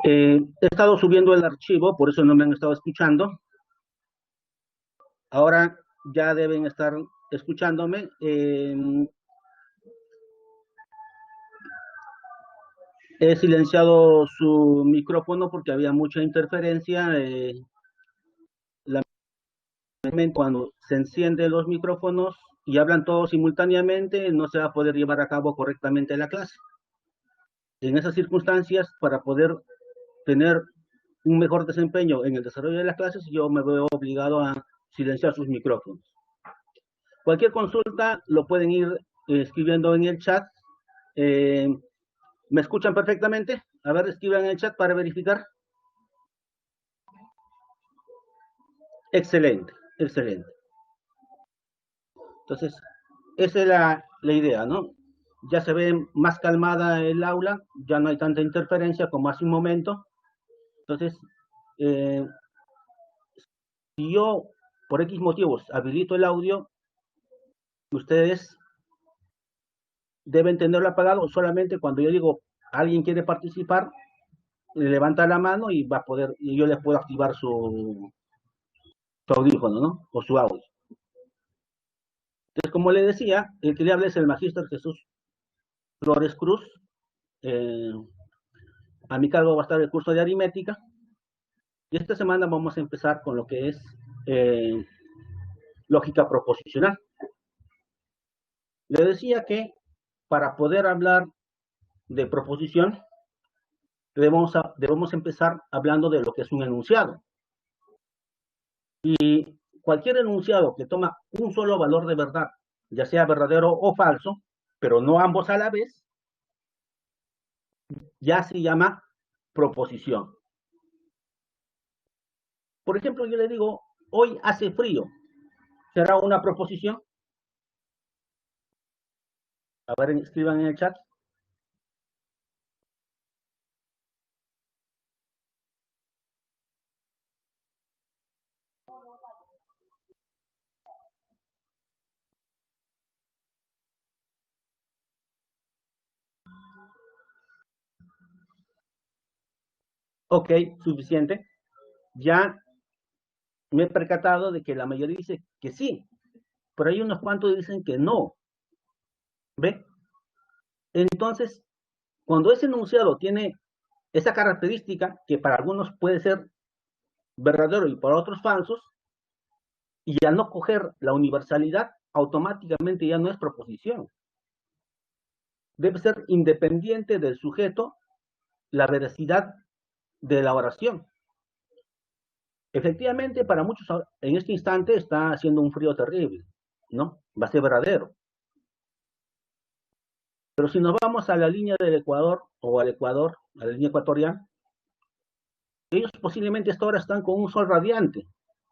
He estado subiendo el archivo, por eso no me han estado escuchando. Ahora ya deben estar escuchándome. He silenciado su micrófono porque había mucha interferencia. Cuando se encienden los micrófonos y hablan todos simultáneamente, no se va a poder llevar a cabo correctamente la clase. En esas circunstancias, para poder tener un mejor desempeño en el desarrollo de las clases, yo me veo obligado a silenciar sus micrófonos. Cualquier consulta lo pueden ir escribiendo en el chat. ¿Me escuchan perfectamente? A ver, escriban en el chat para verificar. Excelente, excelente. Entonces, esa es la idea, ¿no? Ya se ve más calmada el aula, ya no hay tanta interferencia como hace un momento. Entonces, si yo, por X motivos, habilito el audio, ustedes deben tenerlo apagado solamente cuando yo digo, alguien quiere participar, levanta la mano y va a poder, y yo les puedo activar su audífono, ¿no? O su audio. Entonces, como le decía, el que le habla es el Magíster Jesús Flores Cruz. Eh, a mi cargo va a estar el curso de aritmética. Y esta semana vamos a empezar con lo que es lógica proposicional. Le decía que para poder hablar de proposición, debemos empezar hablando de lo que es un enunciado. Y cualquier enunciado que toma un solo valor de verdad, ya sea verdadero o falso, pero no ambos a la vez, ya se llama proposición. Por ejemplo, yo le digo, hoy hace frío. ¿Será una proposición? A ver, escriban en el chat. Ok, suficiente. Ya me he percatado de que la mayoría dice que sí, pero hay unos cuantos que dicen que no. ¿Ve? Entonces, cuando ese enunciado tiene esa característica, que para algunos puede ser verdadero y para otros falsos, y al no coger la universalidad, automáticamente ya no es proposición. Debe ser independiente del sujeto la veracidad de la oración. Efectivamente, para muchos en este instante está haciendo un frío terrible, ¿no? Va a ser verdadero. Pero si nos vamos a la línea del Ecuador o al Ecuador, a la línea ecuatorial, ellos posiblemente hasta ahora están con un sol radiante.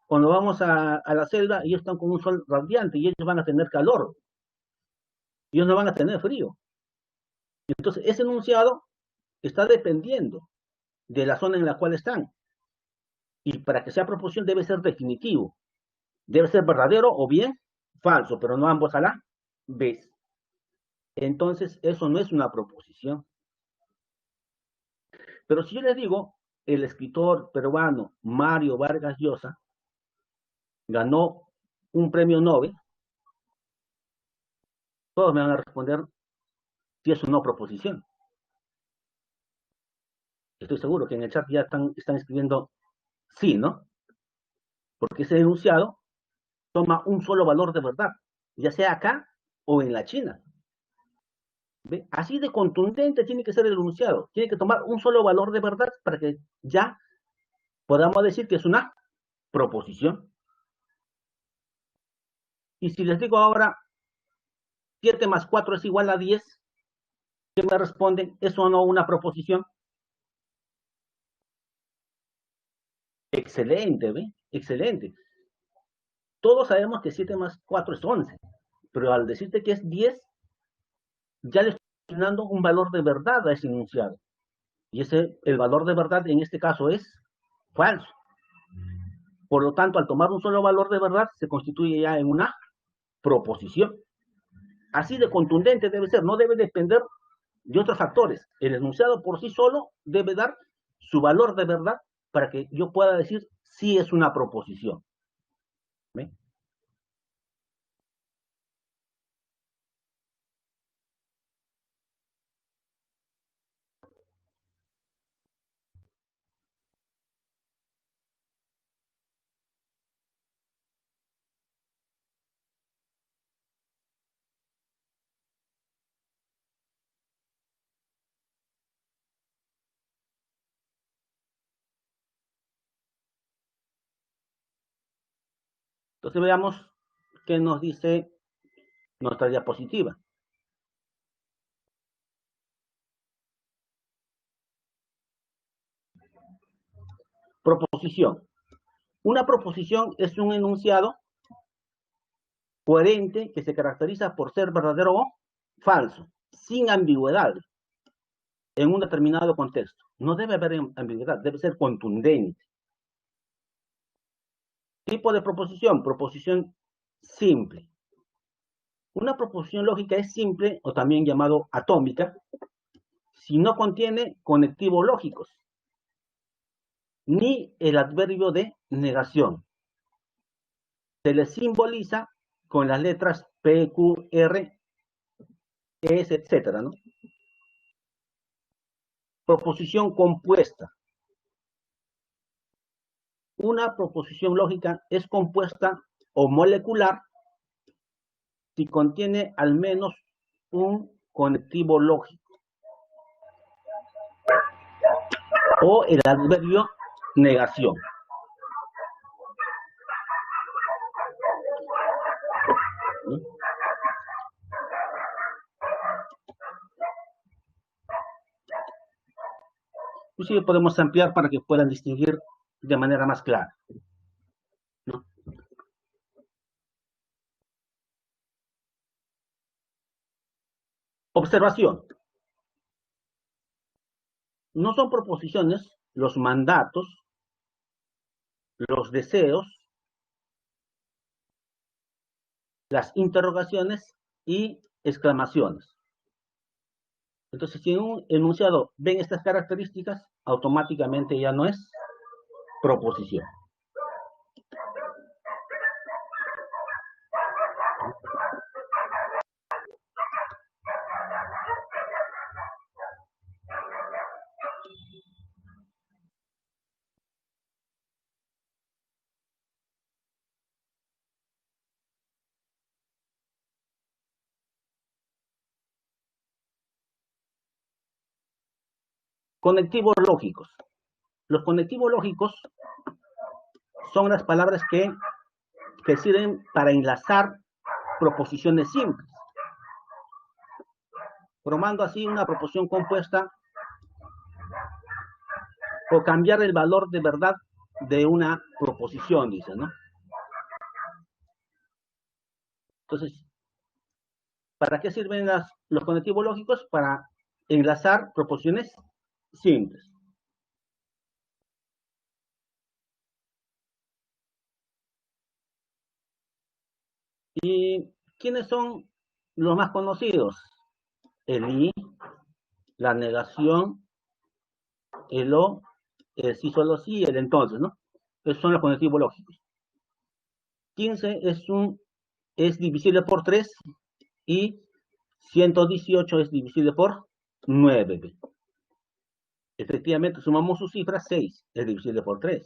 Cuando vamos a la selva, ellos están con un sol radiante y ellos van a tener calor. Ellos no van a tener frío. Entonces, ese enunciado está dependiendo de la zona en la cual están. Y para que sea proposición debe ser definitivo. Debe ser verdadero o bien falso, pero no ambos a la vez. Entonces, eso no es una proposición. Pero si yo les digo, el escritor peruano Mario Vargas Llosa ganó un premio Nobel, todos me van a responder si es una proposición. Estoy seguro que en el chat ya están escribiendo sí, ¿no? Porque ese enunciado toma un solo valor de verdad, ya sea acá o en la China. ¿Ve? Así de contundente tiene que ser el enunciado. Tiene que tomar un solo valor de verdad para que ya podamos decir que es una proposición. Y si les digo ahora 7 más 4 es igual a 10, ¿qué me responden? ¿Eso o no una proposición? Excelente, ¿ve? Excelente. Todos sabemos que 7 más 4 es 11, pero al decirte que es 10, ya le estoy dando un valor de verdad a ese enunciado. Y el valor de verdad en este caso es falso. Por lo tanto, al tomar un solo valor de verdad, se constituye ya en una proposición. Así de contundente debe ser, no debe depender de otros factores. El enunciado por sí solo debe dar su valor de verdad para que yo pueda decir si es una proposición. ¿Ve? Entonces veamos qué nos dice nuestra diapositiva. Proposición. Una proposición es un enunciado coherente que se caracteriza por ser verdadero o falso, sin ambigüedad en un determinado contexto. No debe haber ambigüedad, debe ser contundente. Tipo de proposición, proposición simple. Una proposición lógica es simple o también llamado atómica si no contiene conectivos lógicos ni el adverbio de negación. Se le simboliza con las letras P, Q, R, S, etcétera, ¿no? Proposición compuesta. Una proposición lógica es compuesta o molecular si contiene al menos un conectivo lógico o el adverbio negación. ¿Sí? Inclusive podemos ampliar para que puedan distinguir de manera más clara, ¿no? Observación. No son proposiciones los mandatos, los deseos, las interrogaciones y exclamaciones. Entonces, si en un enunciado ven estas características, automáticamente ya no es proposición. Conectivos lógicos. Los conectivos lógicos son las palabras que sirven para enlazar proposiciones simples, formando así una proposición compuesta o cambiar el valor de verdad de una proposición, dice, ¿no? Entonces, ¿para qué sirven los conectivos lógicos? Para enlazar proposiciones simples. ¿Y quiénes son los más conocidos? El y, la negación, el o, el sí, solo sí, el entonces, ¿no? Esos son los conectivos lógicos. 15 es divisible por 3 y 118 es divisible por 9. Efectivamente, sumamos sus cifras, 6 es divisible por 3.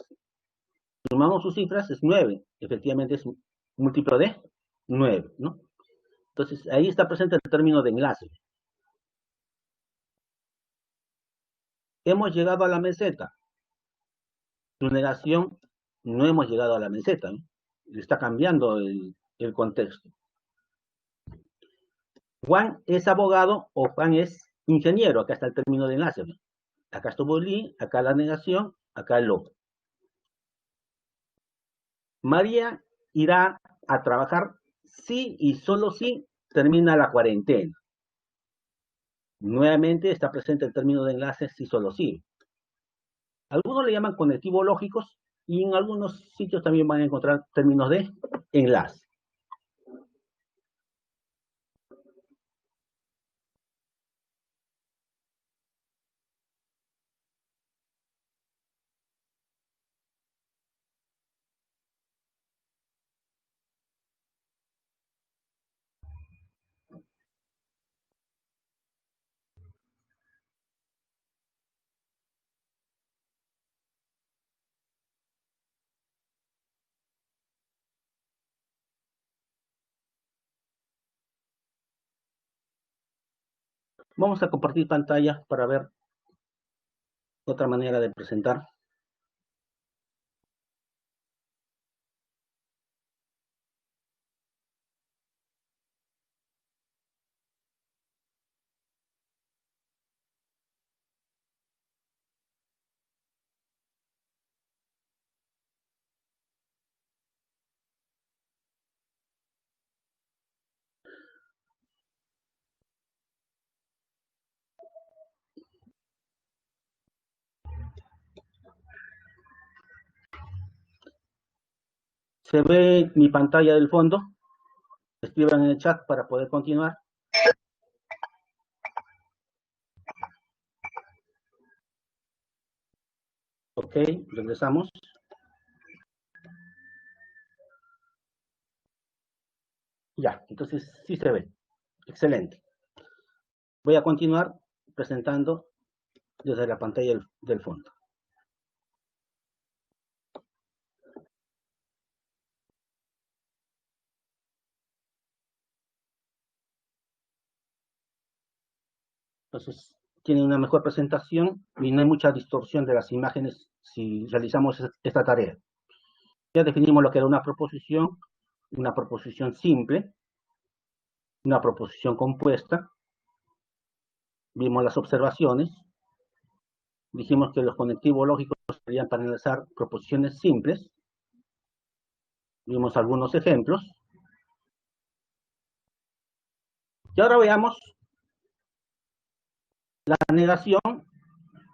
Sumamos sus cifras, es 9. Efectivamente, es un múltiplo de 9, ¿no? Entonces, ahí está presente el término de enlace. Hemos llegado a la meseta. Su negación, no hemos llegado a la meseta, ¿no? Está cambiando el contexto. Juan es abogado o Juan es ingeniero. Acá está el término de enlace, ¿no? Acá estuvo el y, acá la negación, acá el o. María irá a trabajar si y solo si termina la cuarentena. Nuevamente está presente el término de enlace si solo si. Algunos le llaman conectivos lógicos y en algunos sitios también van a encontrar términos de enlace. Vamos a compartir pantalla para ver otra manera de presentar. Se ve mi pantalla del fondo. Escriban en el chat para poder continuar. Ok, regresamos. Ya, entonces sí se ve. Excelente. Voy a continuar presentando desde la pantalla del fondo. Entonces, tiene una mejor presentación y no hay mucha distorsión de las imágenes si realizamos esta tarea. Ya definimos lo que era una proposición simple, una proposición compuesta. Vimos las observaciones. Dijimos que los conectivos lógicos serían para analizar proposiciones simples. Vimos algunos ejemplos. Y ahora veamos la negación,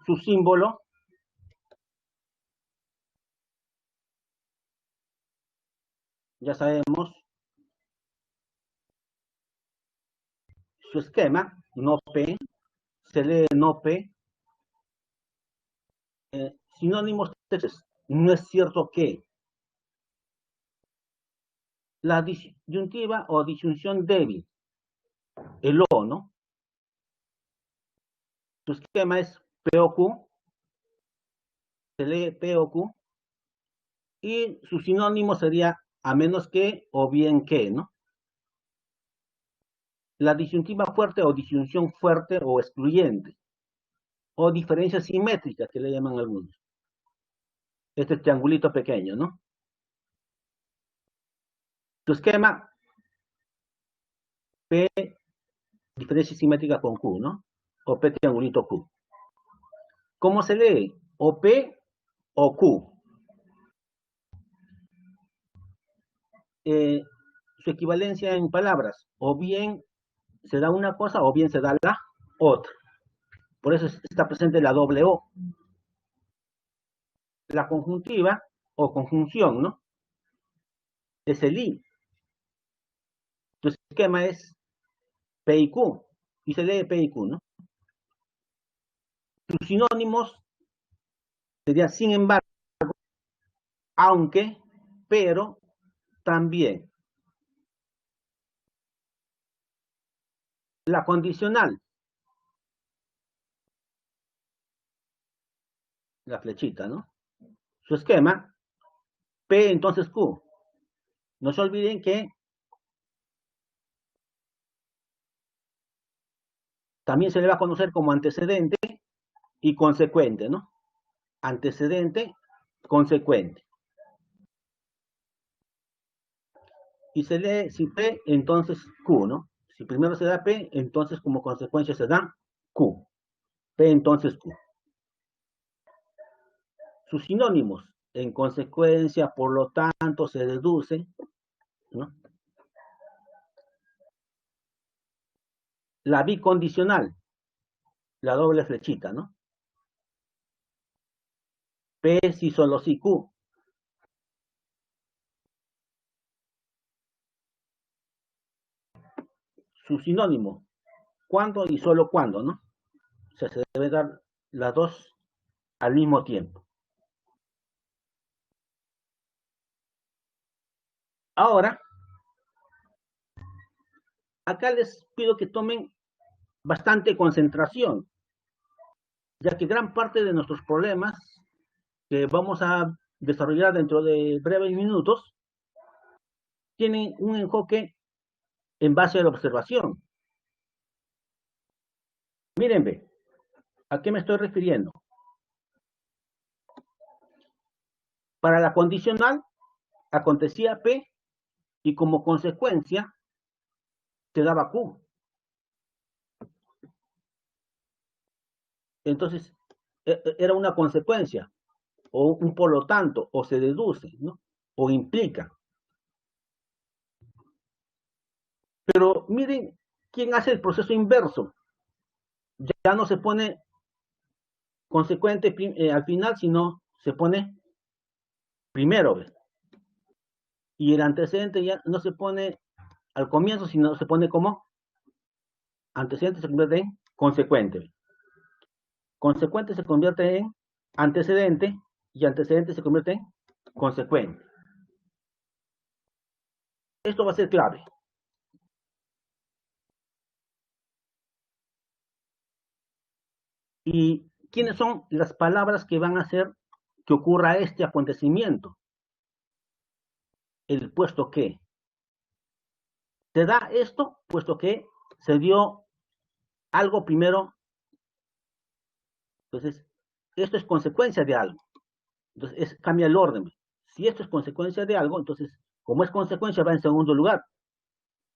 su símbolo. Ya sabemos su esquema, no P, se lee no P. Sinónimos textos, no es cierto que. La disyuntiva o disyunción débil, el O, ¿no? Su esquema es P o Q, se lee P o Q, y su sinónimo sería a menos que o bien que, ¿no? La disyuntiva fuerte o disyunción fuerte o excluyente, o diferencia simétrica, que le llaman algunos. Este triangulito pequeño, ¿no? Su esquema, P, diferencia simétrica con Q, ¿no? O P triangulito Q. ¿Cómo se lee? O P o Q. Su equivalencia en palabras, o bien se da una cosa o bien se da la otra. Por eso está presente la doble O. La conjuntiva o conjunción, ¿no? Es el I. Tu esquema es P y Q, y se lee P y Q, ¿no? Sus sinónimos serían sin embargo, aunque, pero, también. La condicional, la flechita, ¿no? Su esquema, P entonces Q. No se olviden que también se le va a conocer como antecedente y consecuente, ¿no? Antecedente, consecuente. Y se lee, si P, entonces Q, ¿no? Si primero se da P, entonces como consecuencia se da Q. P, entonces Q. Sus sinónimos, en consecuencia, por lo tanto, se deduce, ¿no? La bicondicional, la doble flechita, ¿no? P si solo si Q. Su sinónimo, cuando y solo cuando, ¿no? O sea, se debe dar las dos al mismo tiempo. Ahora, acá les pido que tomen bastante concentración, ya que gran parte de nuestros problemas que vamos a desarrollar dentro de breves minutos tienen un enfoque en base a la observación. Miren, ve, ¿a qué me estoy refiriendo? Para la condicional acontecía P y como consecuencia te daba Q. Entonces, era una consecuencia, o un por lo tanto, o se deduce, ¿no? O implica. Pero miren quién hace el proceso inverso. Ya no se pone consecuente al final, sino se pone primero, ¿ves? Y el antecedente ya no se pone al comienzo, sino se pone como antecedente, se convierte en consecuente. Consecuente se convierte en antecedente y antecedente se convierte en consecuente. Esto va a ser clave. ¿Y quiénes son las palabras que van a hacer que ocurra este acontecimiento? El puesto que. Se da esto, puesto que se dio algo primero. Entonces, esto es consecuencia de algo. Entonces, cambia el orden. Si esto es consecuencia de algo, entonces, como es consecuencia, va en segundo lugar.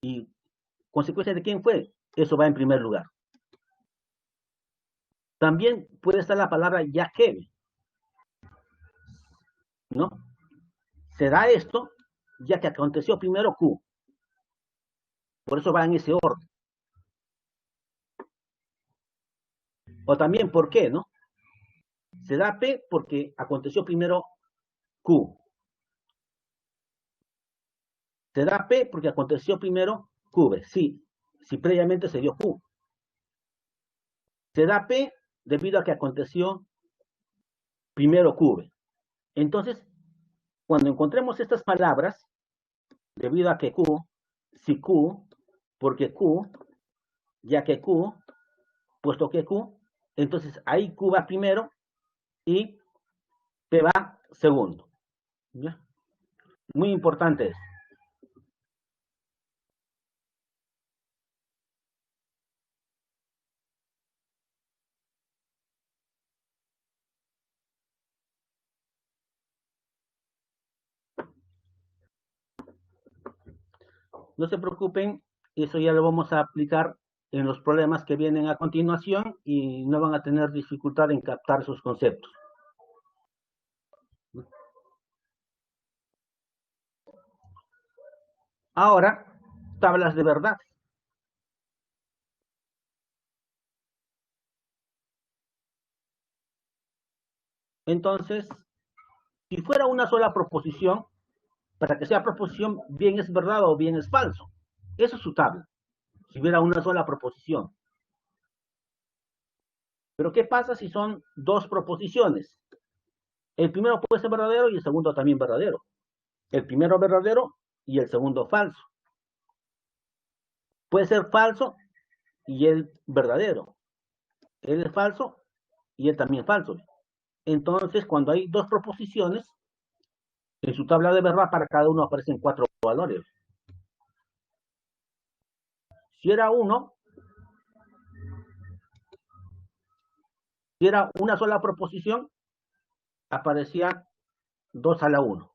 ¿Y consecuencia de quién fue? Eso va en primer lugar. También puede estar la palabra ya que, ¿no? Se da esto, ya que aconteció primero Q. Por eso va en ese orden. O también, ¿por qué, no? Se da P porque aconteció primero Q. Se da P porque aconteció primero Q. Sí, si previamente se dio Q. Se da P debido a que aconteció primero Q. Entonces, cuando encontremos estas palabras, debido a que Q, si Q, porque Q, ya que Q, puesto que Q, entonces ahí Q va primero y P va segundo. ¿Ya? Muy importante es. No se preocupen, eso ya lo vamos a aplicar en los problemas que vienen a continuación y no van a tener dificultad en captar sus conceptos. Ahora, tablas de verdad. Entonces, si fuera una sola proposición, para que sea proposición, bien es verdad o bien es falso. Eso es su tabla, si hubiera una sola proposición. Pero ¿qué pasa si son dos proposiciones? El primero puede ser verdadero y el segundo también verdadero. El primero verdadero y el segundo falso. Puede ser falso y el verdadero. Él es falso y él también es falso. Entonces, cuando hay dos proposiciones, en su tabla de verdad para cada uno aparecen cuatro valores. Si era uno, si era una sola proposición, aparecía 2 a la 1.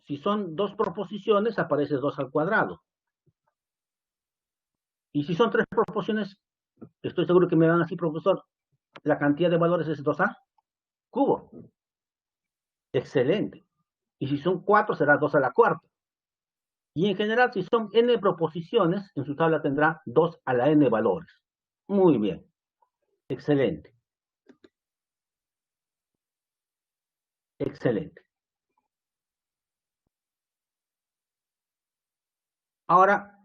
Si son dos proposiciones, aparece 2 al cuadrado. Y si son tres proposiciones, estoy seguro que me van así, profesor, la cantidad de valores es 2a cubo. Excelente. Y si son cuatro, será 2 a la cuarta. Y en general, si son n proposiciones, en su tabla tendrá 2 a la n valores. Muy bien. Excelente. Excelente. Ahora,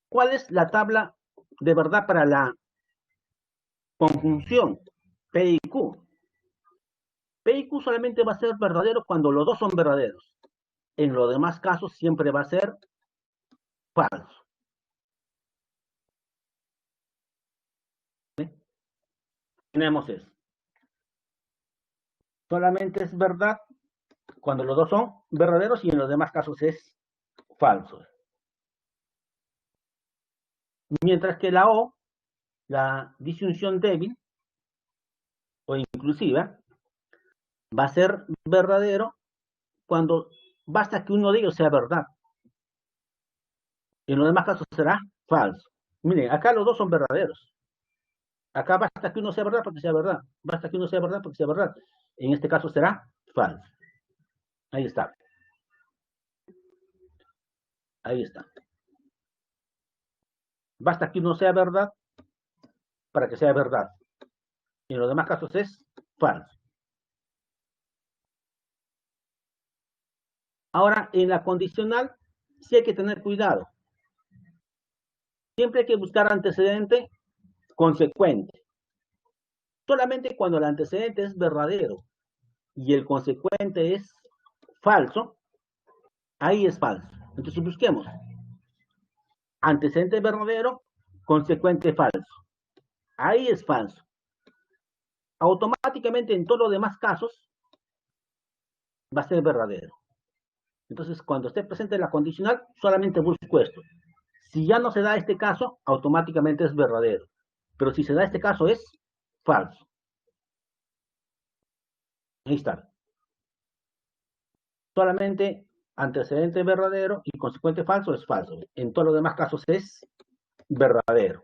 ¿cuál es la tabla de verdad para la conjunción P y Q? P y Q solamente va a ser verdadero cuando los dos son verdaderos. En los demás casos siempre va a ser falso. ¿Sí? Tenemos eso. Solamente es verdad cuando los dos son verdaderos y en los demás casos es falso. Mientras que la O, la disyunción débil o inclusiva, va a ser verdadero cuando basta que uno de ellos sea verdad. En los demás casos será falso. Miren, acá los dos son verdaderos. Acá basta que uno sea verdad porque sea verdad. Basta que uno sea verdad porque sea verdad. En este caso será falso. Ahí está. Ahí está. Basta que uno sea verdad para que sea verdad. En los demás casos es falso. Ahora, en la condicional, sí hay que tener cuidado. Siempre hay que buscar antecedente consecuente. Solamente cuando el antecedente es verdadero y el consecuente es falso, ahí es falso. Entonces busquemos antecedente verdadero, consecuente falso. Ahí es falso. Automáticamente en todos los demás casos va a ser verdadero. Entonces, cuando esté presente la condicional, solamente busco esto. Si ya no se da este caso, automáticamente es verdadero. Pero si se da este caso, es falso. Ahí está. Solamente antecedente verdadero y consecuente falso es falso. En todos los demás casos es verdadero.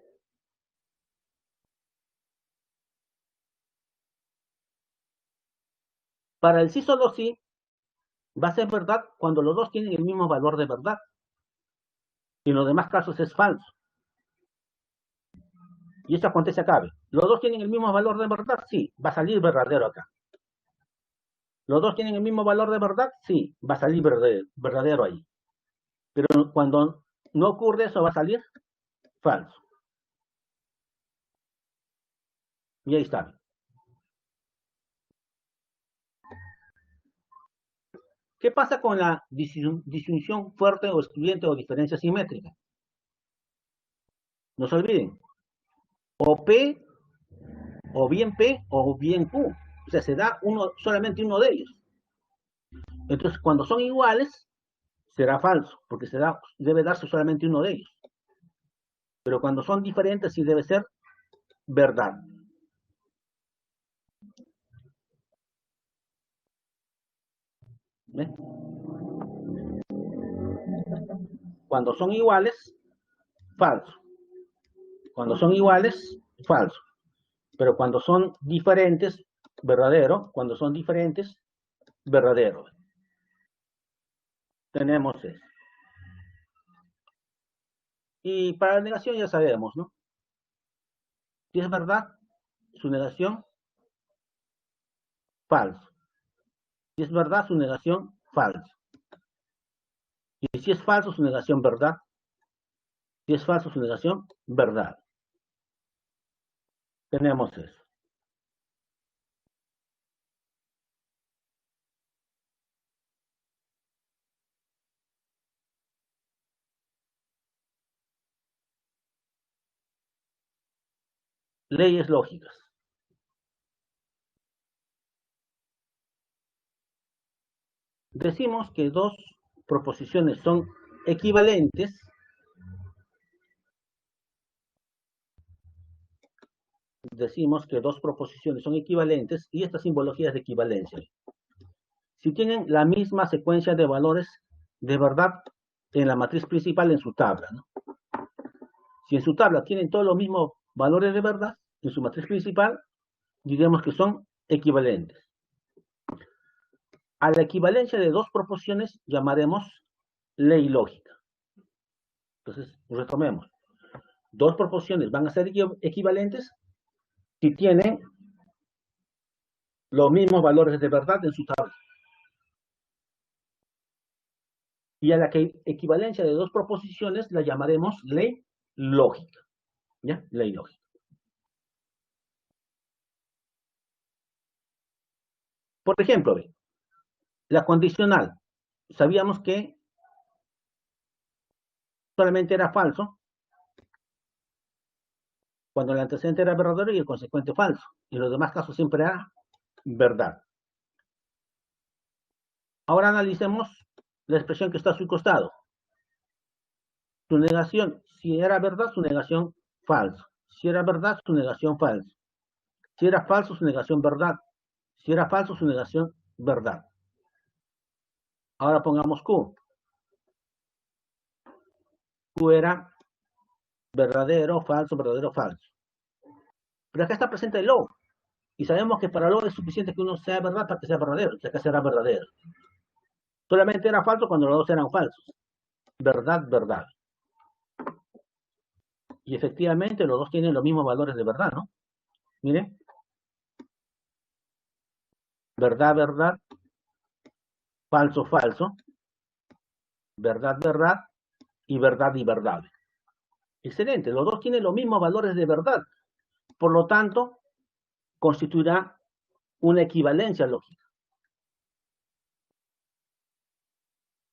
Para el sí solo sí, va a ser verdad cuando los dos tienen el mismo valor de verdad. Y en los demás casos es falso. Y esto acontece acá. ¿Los dos tienen el mismo valor de verdad? Sí, va a salir verdadero acá. ¿Los dos tienen el mismo valor de verdad? Sí, va a salir verdadero ahí. Pero cuando no ocurre eso, va a salir falso. Y ahí está. ¿Qué pasa con la disyunción fuerte o excluyente o diferencia simétrica? No se olviden, o P, o bien P, o bien Q. O sea, se da solamente uno de ellos. Entonces, cuando son iguales, será falso, porque debe darse solamente uno de ellos. Pero cuando son diferentes, sí debe ser verdad. ¿Ven? Cuando son iguales, falso. Cuando son iguales, falso. Pero cuando son diferentes, verdadero. Cuando son diferentes, verdadero. Tenemos eso. Y para la negación ya sabemos, ¿no? Si es verdad, su negación, falso. Si es verdad, su negación, falso. Y si es falso, su negación, verdad. Si es falso, su negación, verdad. Tenemos eso. Leyes lógicas. Decimos que dos proposiciones son equivalentes. Decimos que dos proposiciones son equivalentes y esta simbología es de equivalencia. Si tienen la misma secuencia de valores de verdad en la matriz principal en su tabla, ¿no? Si en su tabla tienen todos los mismos valores de verdad, en su matriz principal, diremos que son equivalentes. A la equivalencia de dos proposiciones llamaremos ley lógica. Entonces, retomemos. Dos proposiciones van a ser equivalentes si tienen los mismos valores de verdad en su tabla. Y a la equivalencia de dos proposiciones la llamaremos ley lógica. ¿Ya? Ley lógica. Por ejemplo, la condicional. Sabíamos que solamente era falso cuando el antecedente era verdadero y el consecuente falso. Y en los demás casos siempre era verdad. Ahora analicemos la expresión que está a su costado. Su negación Si era verdad, su negación falso. Si era verdad, su negación falso. Si era falso, su negación verdad. Si era falso, su negación verdad. Ahora pongamos Q. Q era verdadero, falso, verdadero, falso. Pero acá está presente el O. Y sabemos que para el O es suficiente que uno sea verdad para que sea verdadero. O sea, que será verdadero. Solamente era falso cuando los dos eran falsos. Verdad, verdad. Y efectivamente los dos tienen los mismos valores de verdad, ¿no? Miren. Verdad, verdad. Falso, falso. Verdad, verdad. Y verdad y verdad. Excelente. Los dos tienen los mismos valores de verdad. Por lo tanto, constituirá una equivalencia lógica.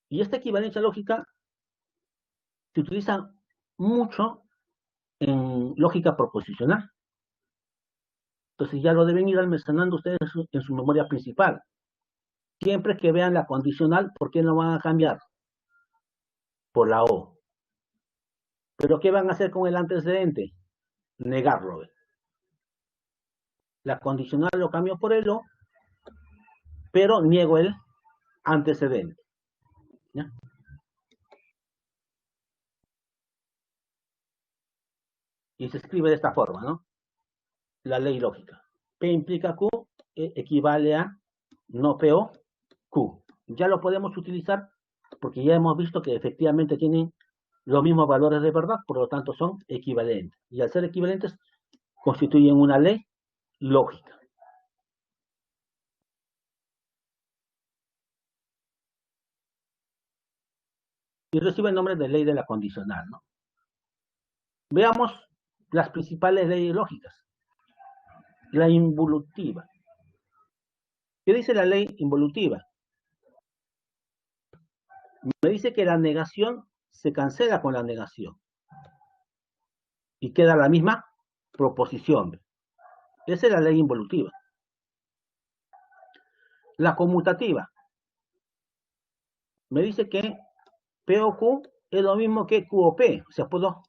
Y esta equivalencia lógica se utiliza mucho en lógica proposicional. Entonces ya lo deben ir almacenando ustedes en su memoria principal. Siempre que vean la condicional, ¿por qué no van a cambiar? Por la O. ¿Pero qué van a hacer con el antecedente? Negarlo. La condicional lo cambio por el O, pero niego el antecedente. ¿Ya? Y se escribe de esta forma, ¿no? La ley lógica. P implica Q equivale a no PO, Q. Ya lo podemos utilizar porque ya hemos visto que efectivamente tienen los mismos valores de verdad, por lo tanto son equivalentes. Y al ser equivalentes, constituyen una ley lógica. Y recibe el nombre de ley de la condicional, ¿no? Veamos las principales leyes lógicas. La involutiva. ¿Qué dice la ley involutiva? Me dice que la negación se cancela con la negación y queda la misma proposición. Esa es la ley involutiva. La conmutativa me dice que P o Q es lo mismo que Q o P, o sea, puedo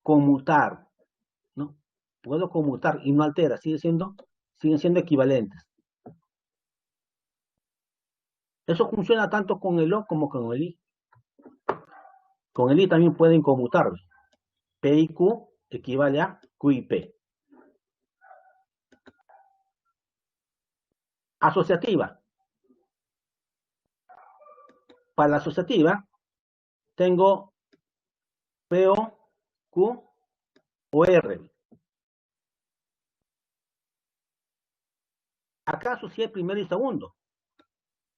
conmutar, ¿no? Puedo conmutar y no altera, siguen siendo equivalentes. Eso funciona tanto con el O como con el I. Con el I también pueden conmutar. P y Q equivale a Q y P. Asociativa. Para la asociativa tengo PO, Q o R. Acá asocié primero y segundo,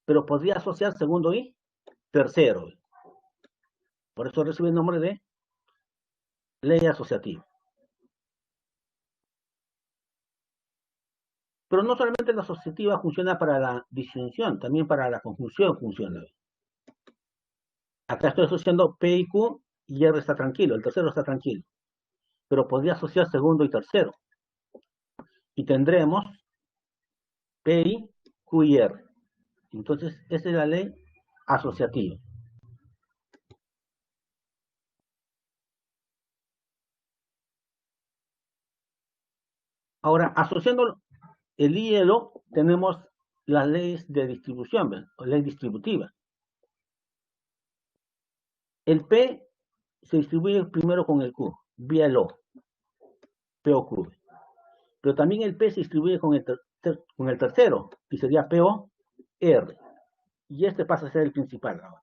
pero podría asociar segundo y tercero. Por eso recibe el nombre de ley asociativa. Pero no solamente la asociativa funciona para la disyunción, también para la conjunción funciona. Acá estoy asociando P y Q y R está tranquilo, el tercero está tranquilo. Pero podría asociar segundo y tercero. Y tendremos P y Q y R. Entonces, esa es la ley asociativa. Ahora, asociando el I y el O, tenemos las leyes de distribución, ¿ven? O ley distributiva. El P se distribuye primero con el Q, vía el O, P o Q. Pero también el P se distribuye con el tercero, que sería P o R. Y este pasa a ser el principal ahora.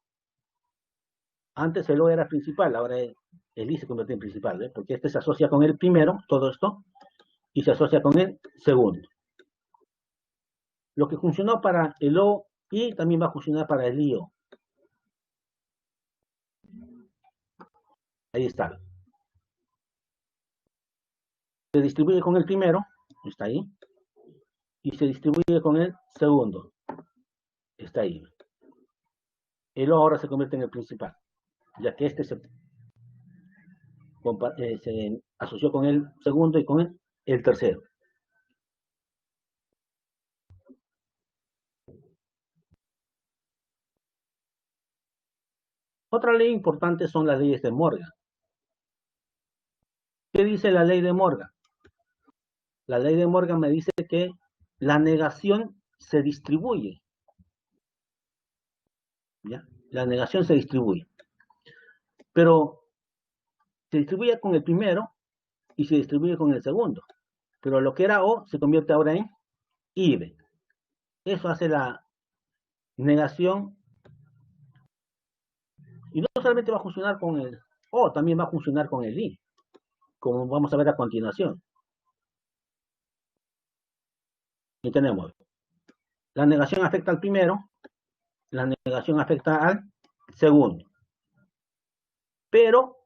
Antes el O era principal, ahora el I se convierte en principal, ¿eh? Porque este se asocia con el primero, todo esto, y se asocia con el segundo. Lo que funcionó para el O y también va a funcionar para el IO. Ahí está. Se distribuye con el primero, está ahí, y se distribuye con el segundo, está ahí. El O ahora se convierte en el principal, ya que este se asoció con el segundo y con el tercero. Otra ley importante son las leyes de Morgan. ¿Qué dice la ley de Morgan? La ley de Morgan me dice que la negación se distribuye, ¿ya? La negación se distribuye, pero se distribuye con el primero y se distribuye con el segundo. Pero lo que era O se convierte ahora en IB. Eso hace la negación y no solamente va a funcionar con el O, también va a funcionar con el I, como vamos a ver a continuación. Y tenemos, la negación afecta al primero, la negación afecta al segundo, pero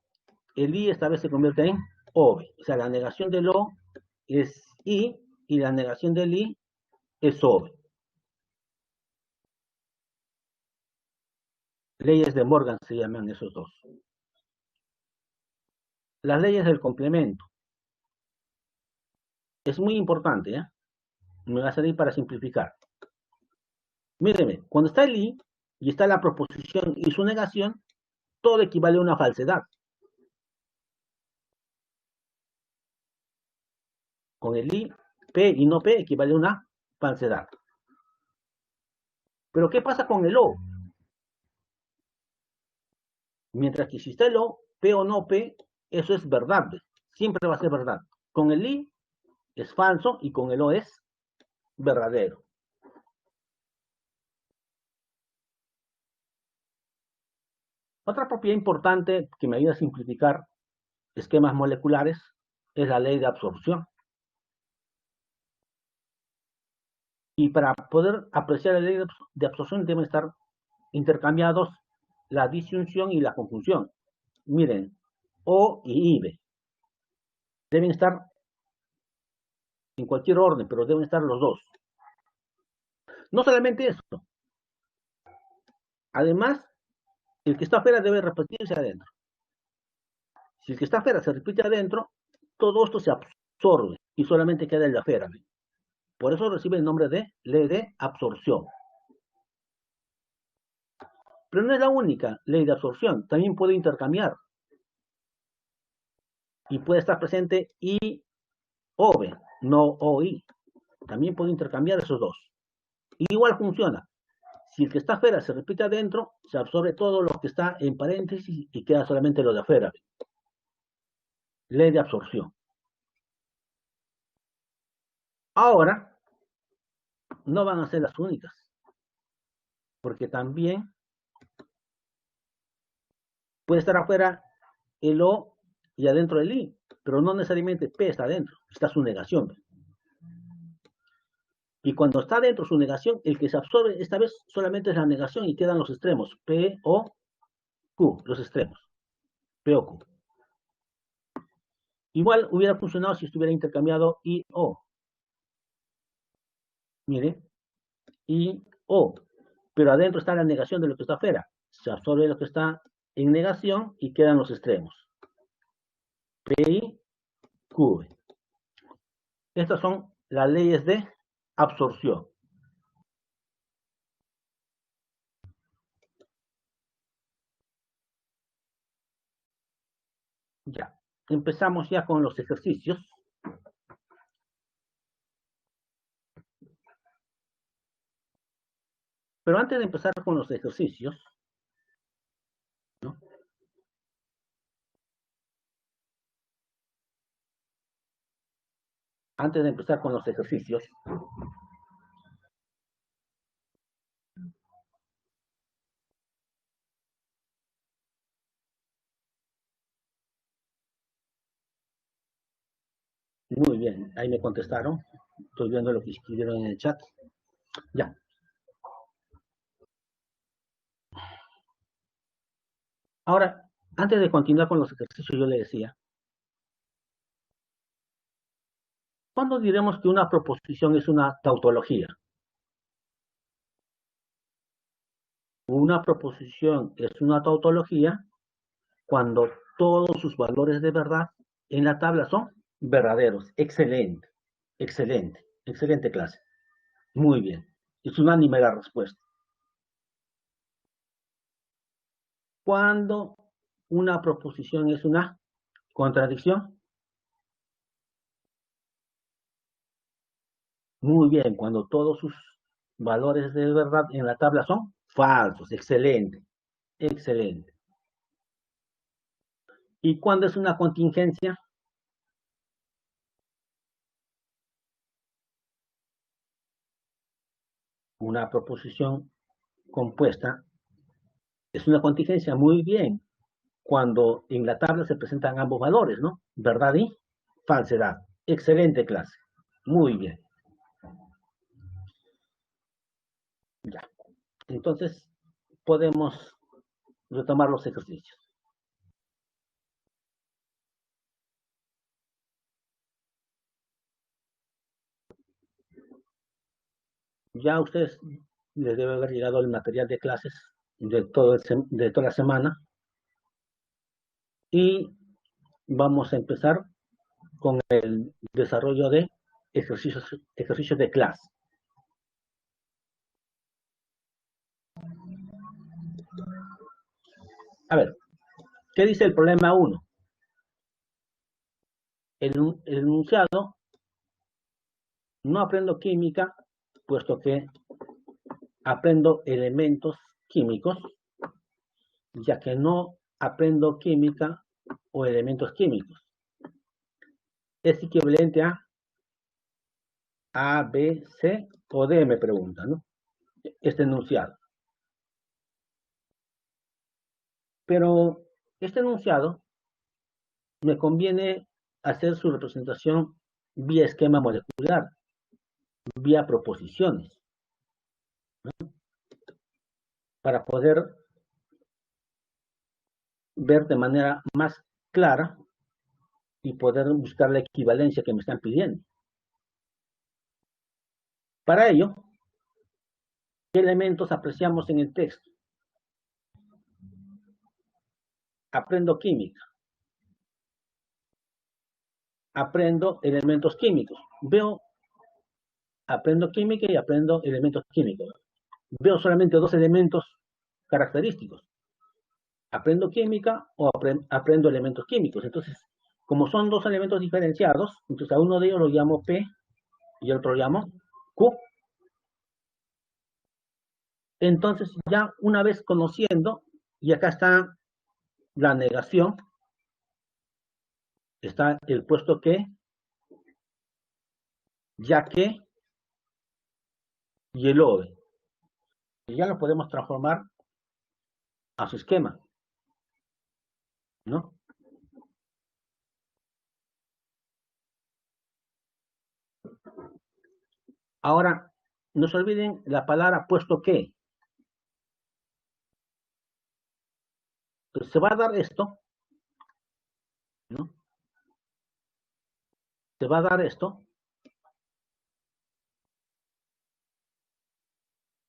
el I esta vez se convierte en O. O sea, la negación del O es I y la negación del I es O. Leyes de Morgan se llaman esos dos. Las leyes del complemento. Es muy importante, ¿eh? Me va a servir para simplificar. Míreme, cuando está el I y está la proposición y su negación, todo equivale a una falsedad. Con el I, P y no P equivale a una falsedad. Pero ¿qué pasa con el O? Mientras que si está el O, P o no P, eso es verdad. Siempre va a ser verdad. Con el I es falso y con el O es verdadero. Otra propiedad importante que me ayuda a simplificar esquemas moleculares es la ley de absorción. Y para poder apreciar la ley de absorción deben estar intercambiados la disyunción y la conjunción. Miren, O y IB deben estar en cualquier orden, pero deben estar los dos. No solamente eso, además, el que está afuera debe repetirse adentro. Si el que está afuera se repite adentro, todo esto se absorbe y solamente queda el de afuera. Por eso recibe el nombre de ley de absorción. Pero no es la única ley de absorción, también puede intercambiar y puede estar presente I, OV, no OI. También puede intercambiar esos dos. Y igual funciona. Si el que está afuera se repite adentro, se absorbe todo lo que está en paréntesis y queda solamente lo de afuera. Ley de absorción. Ahora, no van a ser las únicas, porque también puede estar afuera el O y adentro el I, pero no necesariamente P está adentro, está su negación. Y cuando está dentro su negación, el que se absorbe esta vez solamente es la negación y quedan los extremos, P o Q, los extremos, P o Q. Igual hubiera funcionado si estuviera intercambiado I, O. Mire, I, O. Pero adentro está la negación de lo que está afuera. Se absorbe lo que está en negación y quedan los extremos. P, Q. Estas son las leyes de absorción. Ya, empezamos ya con los ejercicios. Pero antes de empezar con los ejercicios, ¿no? Antes de empezar con los ejercicios, muy bien, ahí me contestaron. Estoy viendo lo que escribieron en el chat. Ya. Ahora, antes de continuar con los ejercicios, yo le decía, ¿cuándo diremos que una proposición es una tautología? Una proposición es una tautología cuando todos sus valores de verdad en la tabla son verdaderos. Excelente, excelente, excelente clase. Muy bien. Es unánime la respuesta. Cuando una proposición es una contradicción, Muy bien, cuando todos sus valores de verdad en la tabla son falsos. Excelente, excelente. ¿Y cuándo es una contingencia? Una proposición compuesta es una contingencia. Muy bien, cuando en la tabla se presentan ambos valores, ¿no? Verdad y falsedad. Excelente clase. Muy bien. Ya. Entonces, podemos retomar los ejercicios. Ya a ustedes les debe haber llegado el material de clases de toda la semana y vamos a empezar con el desarrollo de ejercicios de clase. A ver, ¿qué dice el problema 1? El enunciado: no aprendo química, puesto que aprendo elementos químicos, ya que no aprendo química o elementos químicos. Es equivalente a B, C o D, me pregunta, ¿no? Este enunciado. Pero este enunciado me conviene hacer su representación vía esquema molecular, vía proposiciones, ¿no? Para poder ver de manera más clara y poder buscar la equivalencia que me están pidiendo. Para ello, ¿qué elementos apreciamos en el texto? Aprendo química. Aprendo elementos químicos. Aprendo química y aprendo elementos químicos. Veo solamente dos elementos característicos. Aprendo química o aprendo elementos químicos. Entonces, como son dos elementos diferenciados, entonces a uno de ellos lo llamo P y al otro lo llamo Q. Entonces, ya una vez conociendo, y acá está la negación, está el puesto que, ya que y el OVE. Y ya lo podemos transformar a su esquema, ¿no? Ahora, no se olviden la palabra puesto que. Entonces, se va a dar esto, ¿no? Se va a dar esto.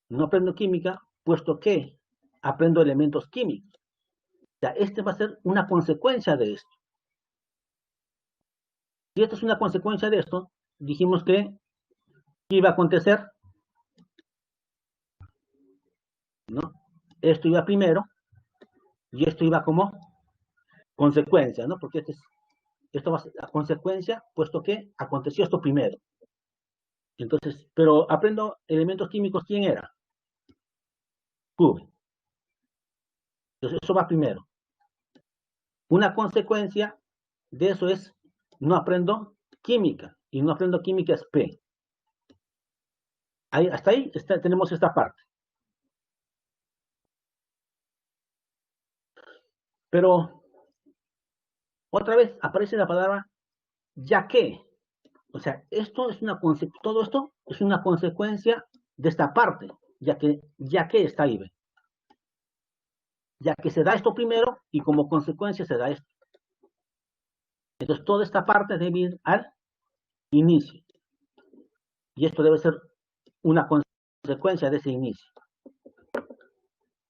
No aprendo química, puesto que aprendo elementos químicos. O sea, este va a ser una consecuencia de esto. Si esto es una consecuencia de esto, dijimos que iba a acontecer, ¿no? Esto iba primero y esto iba como consecuencia, ¿no? Porque esto va a ser la consecuencia, puesto que aconteció esto primero. Entonces, pero aprendo elementos químicos, ¿quién era? Q. Entonces, eso va primero. Una consecuencia de eso es, no aprendo química, y no aprendo química es P. Hasta ahí tenemos esta parte. Pero otra vez aparece la palabra ya que. O sea, todo esto es una consecuencia de esta parte, ya que está ahí, ya que se da esto primero y como consecuencia se da esto. Entonces, toda esta parte debe ir al inicio. Y esto debe ser una consecuencia de ese inicio.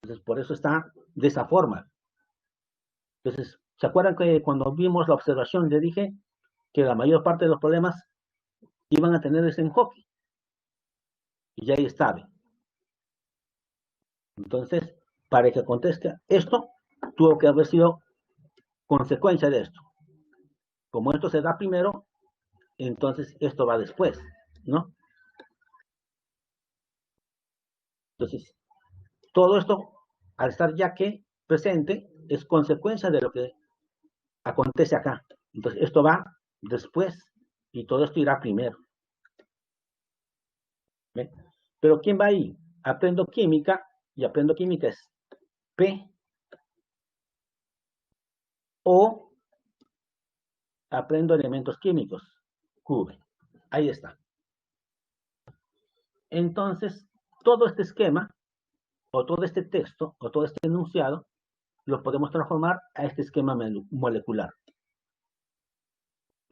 Entonces, por eso está de esa forma. Entonces, ¿se acuerdan que cuando vimos la observación le dije que la mayor parte de los problemas iban a tener ese enfoque? Y ya ahí está. Entonces, para que conteste esto, tuvo que haber sido consecuencia de esto. Como esto se da primero, entonces esto va después, ¿no? Entonces, todo esto, al estar ya que presente, es consecuencia de lo que acontece acá. Entonces, esto va después y todo esto irá primero. ¿Ve? Pero ¿quién va ahí? Aprendo química y aprendo química es P o aprendo elementos químicos, Q. Ahí está. Entonces, todo este esquema, o todo este texto, o todo este enunciado, lo podemos transformar a este esquema molecular,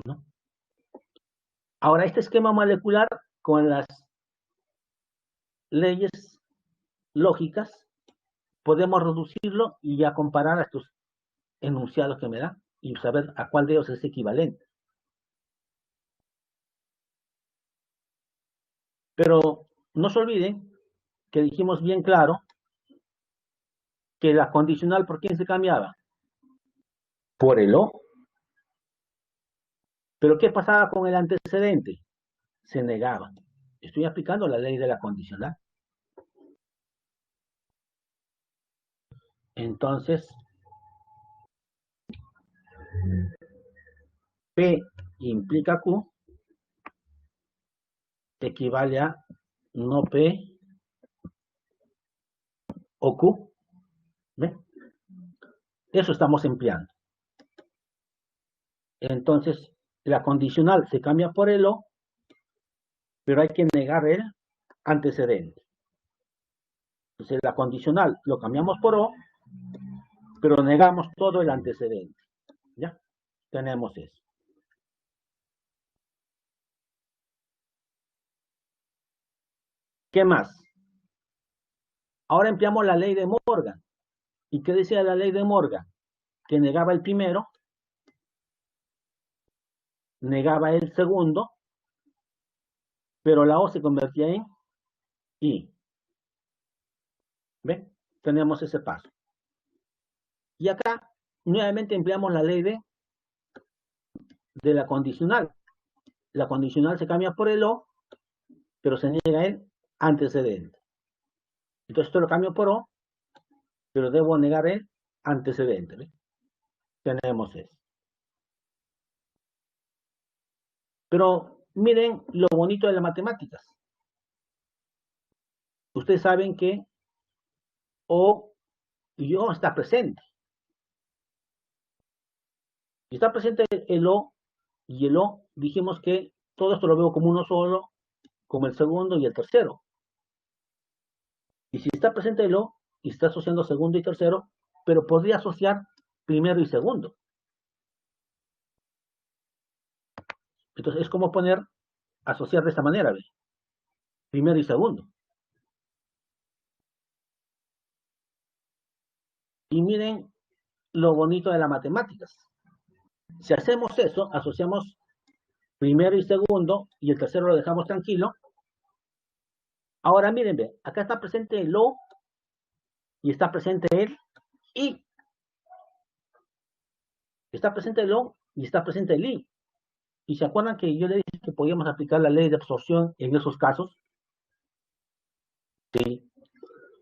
¿no? Ahora, este esquema molecular, con las leyes lógicas, podemos reducirlo y ya comparar a estos enunciados que me da y saber a cuál de ellos es equivalente. Pero no se olviden que dijimos bien claro que la condicional, ¿por quién se cambiaba? Por el O. Pero ¿qué pasaba con el antecedente? Se negaba. Estoy aplicando la ley de la condicional. Entonces, P implica Q equivale a no P o Q. ¿Ve? Eso estamos empleando. Entonces, la condicional se cambia por el O, pero hay que negar el antecedente. Entonces, la condicional lo cambiamos por O, pero negamos todo el antecedente. ¿Ya? Tenemos eso. ¿Qué más? Ahora empleamos la ley de Morgan. ¿Y qué decía la ley de Morgan? Que negaba el primero, negaba el segundo, pero la O se convertía en I. ¿Ve? Tenemos ese paso. Y acá, nuevamente empleamos la ley de la condicional. La condicional se cambia por el O, pero se niega el antecedente. Entonces esto lo cambio por O, pero debo negar el antecedente. ¿Ve? Tenemos eso. Pero miren lo bonito de las matemáticas. Ustedes saben que O y O está presente. Y está presente el O y el O. Dijimos que todo esto lo veo como uno solo, como el segundo y el tercero. Y si está presente el O y está asociando segundo y tercero, pero podría asociar primero y segundo. Entonces es como poner, asociar de esta manera, ¿ves? Primero y segundo. Y miren lo bonito de las matemáticas. Si hacemos eso, asociamos primero y segundo y el tercero lo dejamos tranquilo. Ahora miren, ¿ve? Acá está presente el O y está presente el I. Está presente el O y está presente el I. ¿Y se acuerdan que yo le dije que podíamos aplicar la ley de absorción en esos casos? Sí.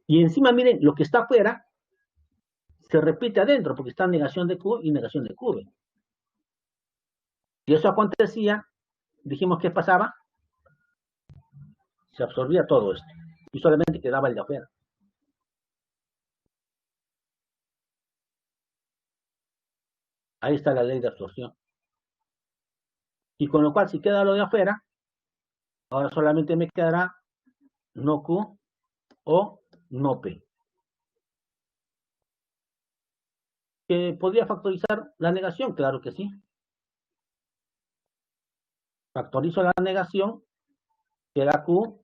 Y encima, miren, lo que está afuera se repite adentro, porque está negación de Q y negación de Q. Si eso acontecía, dijimos que pasaba, se absorbía todo esto. Y solamente quedaba el de afuera. Ahí está la ley de absorción. Y con lo cual, si queda lo de afuera, ahora solamente me quedará no Q o no P. ¿Que podría factorizar la negación? Claro que sí. Factorizo la negación, queda Q.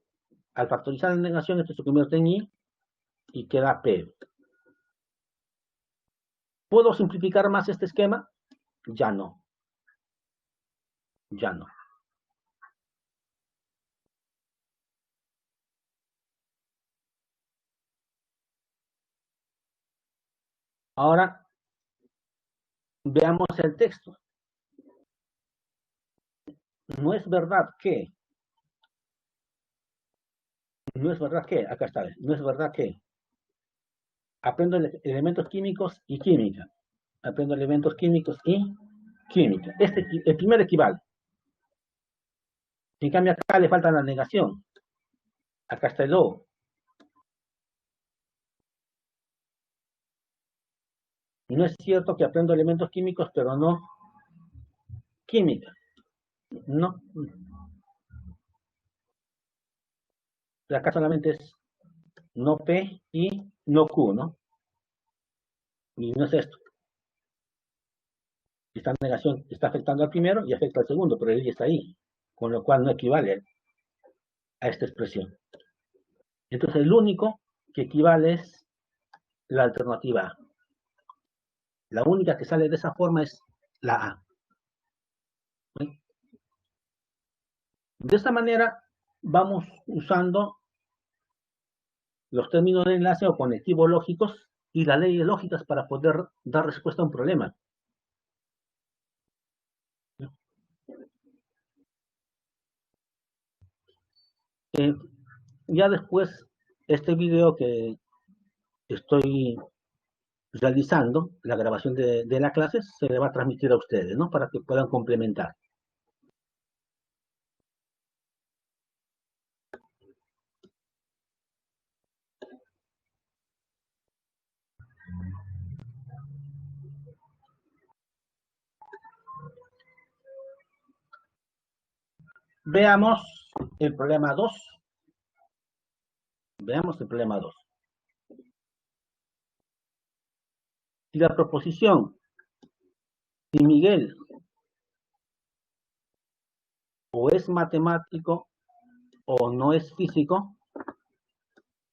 Al factorizar la negación, esto se convierte en I y queda P. ¿Puedo simplificar más este esquema? Ya no. Ya no. Ahora veamos el texto. No es verdad que No es verdad que, acá está, no es verdad que aprendo elementos químicos y química. Aprendo elementos químicos y química. El primero equivale. En cambio, acá le falta la negación. Acá está el O. No es cierto que aprendo elementos químicos, pero no química. No. Acá solamente es no P y no Q, ¿no? Y no es esto. Esta negación está afectando al primero y afecta al segundo, pero él ya está ahí. Con lo cual no equivale a esta expresión. Entonces, el único que equivale es la alternativa A. La única que sale de esa forma es la A. ¿Sí? De esta manera vamos usando los términos de enlace o conectivos lógicos y las leyes lógicas para poder dar respuesta a un problema. Eh, ya después, este video que estoy realizando, la grabación de la clase, se le va a transmitir a ustedes, ¿no? Para que puedan complementar. Veamos el problema 2. Veamos el problema 2. Si la proposición, si Miguel o es matemático o no es físico,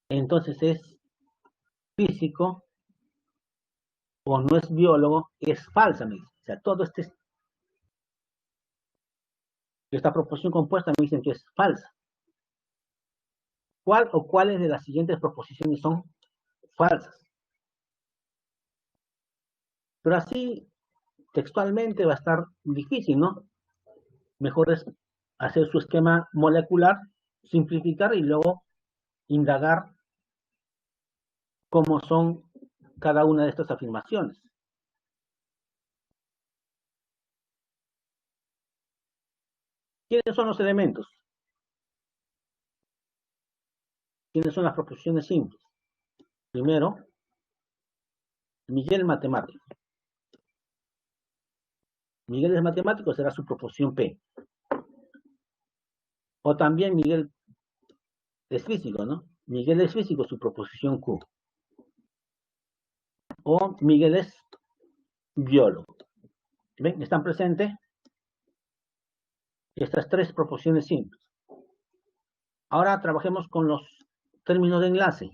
entonces es físico o no es biólogo, es falsa, me dice. O sea, todo esta proposición compuesta me dicen que es falsa. ¿Cuál o cuáles de las siguientes proposiciones son falsas? Pero así, textualmente va a estar difícil, ¿no? Mejor es hacer su esquema molecular, simplificar y luego indagar cómo son cada una de estas afirmaciones. ¿Quiénes son los elementos? ¿Quiénes son las proposiciones simples? Primero, Miguel matemático. Miguel es matemático, será su proposición P. O también Miguel es físico, ¿no? Miguel es físico, su proposición Q. O Miguel es biólogo. ¿Ven? Están presentes estas tres proposiciones simples. Ahora trabajemos con los términos de enlace.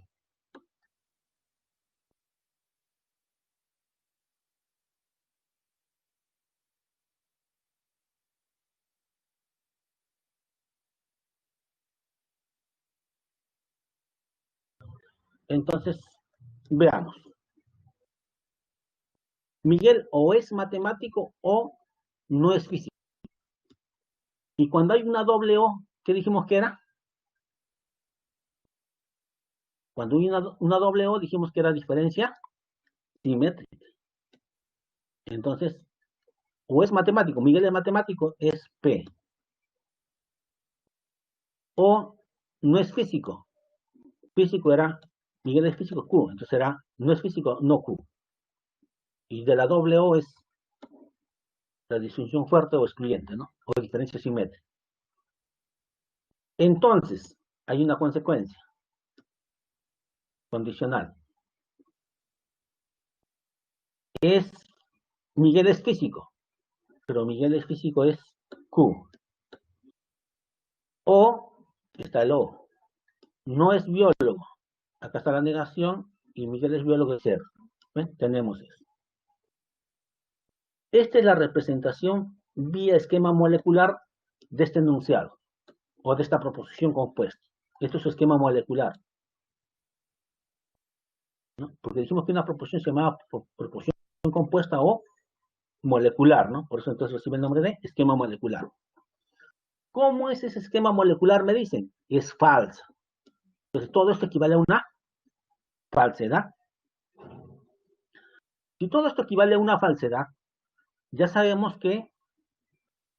Entonces, veamos. Miguel o es matemático o no es físico. Y cuando hay una doble O, ¿qué dijimos que era? Cuando hay una doble O, dijimos que era diferencia simétrica. Entonces, o es matemático, Miguel es matemático, es P. O no es físico. Físico era, Miguel es físico, Q. Entonces era, no es físico, no Q. Y de la doble O es la disfunción fuerte o excluyente, ¿no? O diferencia simétrica. Entonces, hay una consecuencia condicional. Es, Miguel es físico, pero Miguel es físico es Q. O, está el O, no es biólogo. Acá está la negación y Miguel es biólogo de cero. ¿Ven? Tenemos eso. Esta es la representación vía esquema molecular de este enunciado o de esta proposición compuesta. Esto es su esquema molecular, ¿no? Porque dijimos que una proposición se llamaba proposición compuesta o molecular, ¿no? Por eso entonces recibe el nombre de esquema molecular. ¿Cómo es ese esquema molecular? Me dicen, es falsa. Entonces, todo esto equivale a una falsedad. Si todo esto equivale a una falsedad, ya sabemos que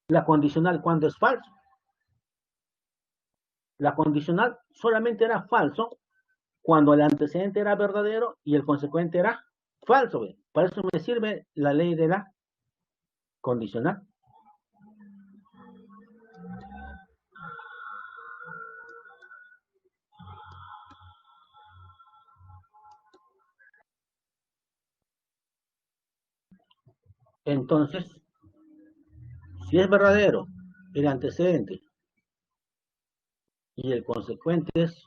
la condicional, ¿cuándo es falso? La condicional solamente era falso cuando el antecedente era verdadero y el consecuente era falso. ¿Ve? Para eso me sirve la ley de la condicional. Entonces, si es verdadero el antecedente y el consecuente es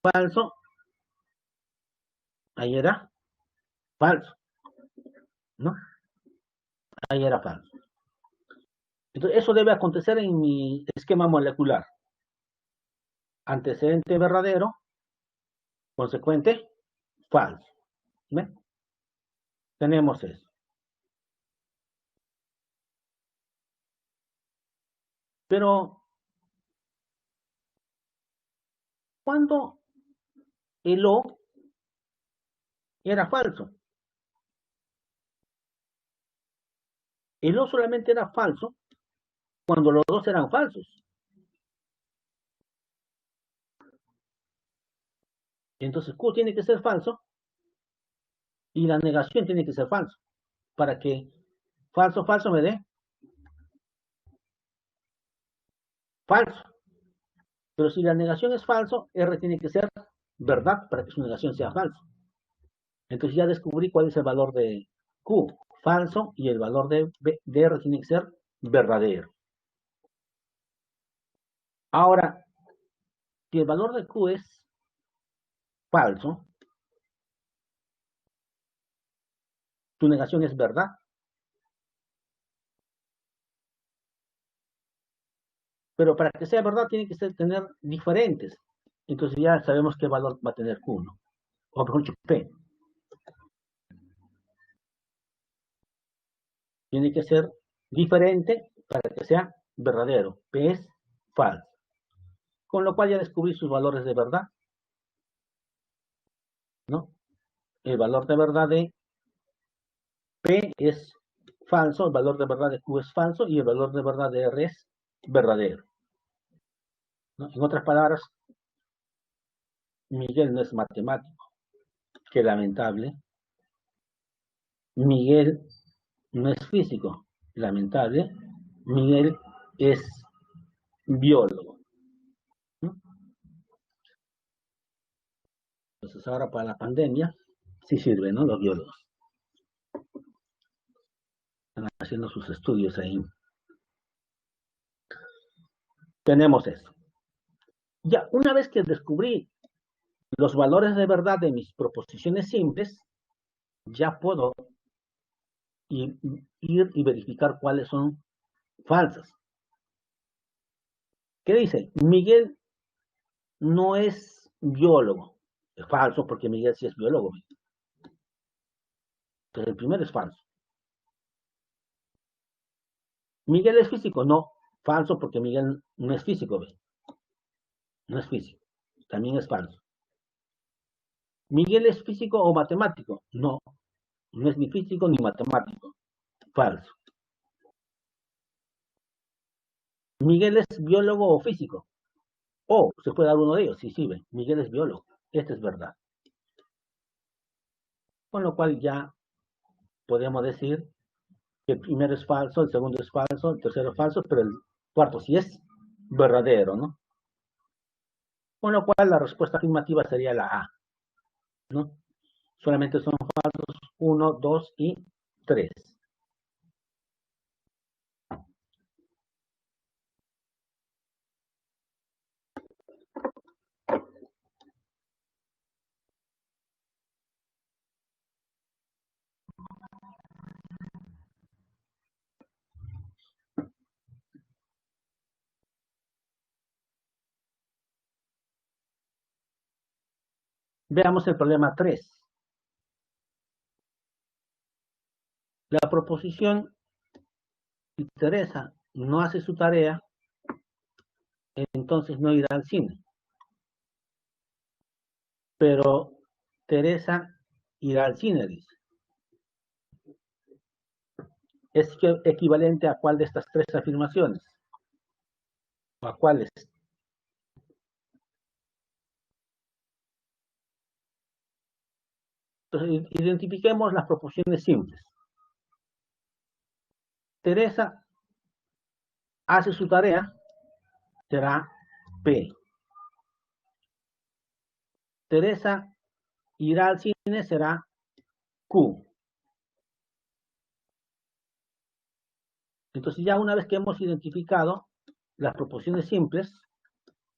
falso, ahí era falso, ¿no? Ahí era falso. Entonces, eso debe acontecer en mi esquema molecular. Antecedente verdadero, consecuente falso. ¿Ve? Tenemos eso. Pero, ¿cuándo el O era falso? El O solamente era falso cuando los dos eran falsos. Entonces Q tiene que ser falso y la negación tiene que ser falso. Para que falso, falso me dé falso. Pero si la negación es falso, R tiene que ser verdad para que su negación sea falso. Entonces ya descubrí cuál es el valor de Q, falso, y el valor de R tiene que ser verdadero. Ahora, si el valor de Q es falso, tu negación es verdad. Pero para que sea verdad tiene que tener diferentes. Entonces ya sabemos qué valor va a tener Q, ¿no? O mejor dicho, P. Tiene que ser diferente para que sea verdadero. P es falso. Con lo cual ya descubrí sus valores de verdad, ¿no? El valor de verdad de P es falso, el valor de verdad de Q es falso y el valor de verdad de R es verdadero, ¿no? En otras palabras, Miguel no es matemático. Qué lamentable. Miguel no es físico. Lamentable. Miguel es biólogo, ¿no? Entonces ahora para la pandemia sí sirve, ¿no? Los biólogos están haciendo sus estudios ahí. Tenemos eso. Ya, una vez que descubrí los valores de verdad de mis proposiciones simples, ya puedo ir y verificar cuáles son falsas. ¿Qué dice? Miguel no es biólogo. Es falso porque Miguel sí es biólogo. Entonces el primero es falso. Miguel es físico. No, falso porque Miguel no es físico. No es físico. También es falso. Miguel es físico o matemático. No, no es ni físico ni matemático. Falso. Miguel es biólogo o físico. O se puede dar uno de ellos. Sí, sí, ven. Miguel es biólogo. Esta es verdad. Con lo cual ya podemos decir que el primero es falso, el segundo es falso, el tercero es falso, pero el cuarto sí es verdadero, ¿no? Con lo cual la respuesta afirmativa sería la A, ¿no? Solamente son falsos 1, 2 y 3. Veamos el problema 3. La proposición, si Teresa no hace su tarea, entonces no irá al cine. pero Teresa irá al cine, dice. ¿Es equivalente a cuál de estas tres afirmaciones? ¿A cuáles? Entonces, identifiquemos las proporciones simples. Teresa hace su tarea, será P. Teresa irá al cine, será Q. Entonces ya una vez que hemos identificado las proporciones simples,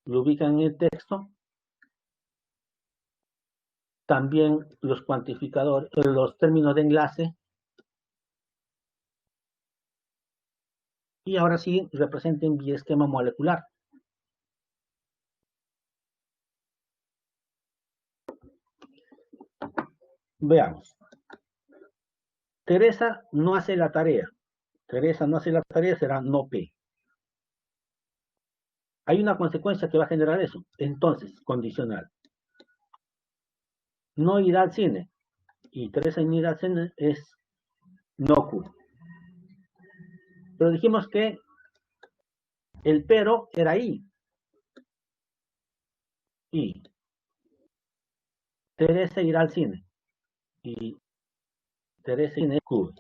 lo ubican en el texto, también los cuantificadores, los términos de enlace, y ahora sí representen vía esquema molecular. Veamos. Teresa no hace la tarea. Teresa no hace la tarea, será no P. Hay una consecuencia que va a generar eso. Entonces, condicional. No irá al cine. Y Teresa no irá al cine es no Q. Pero dijimos que el pero era I. Y Teresa irá al cine. Y Teresa irá al Q.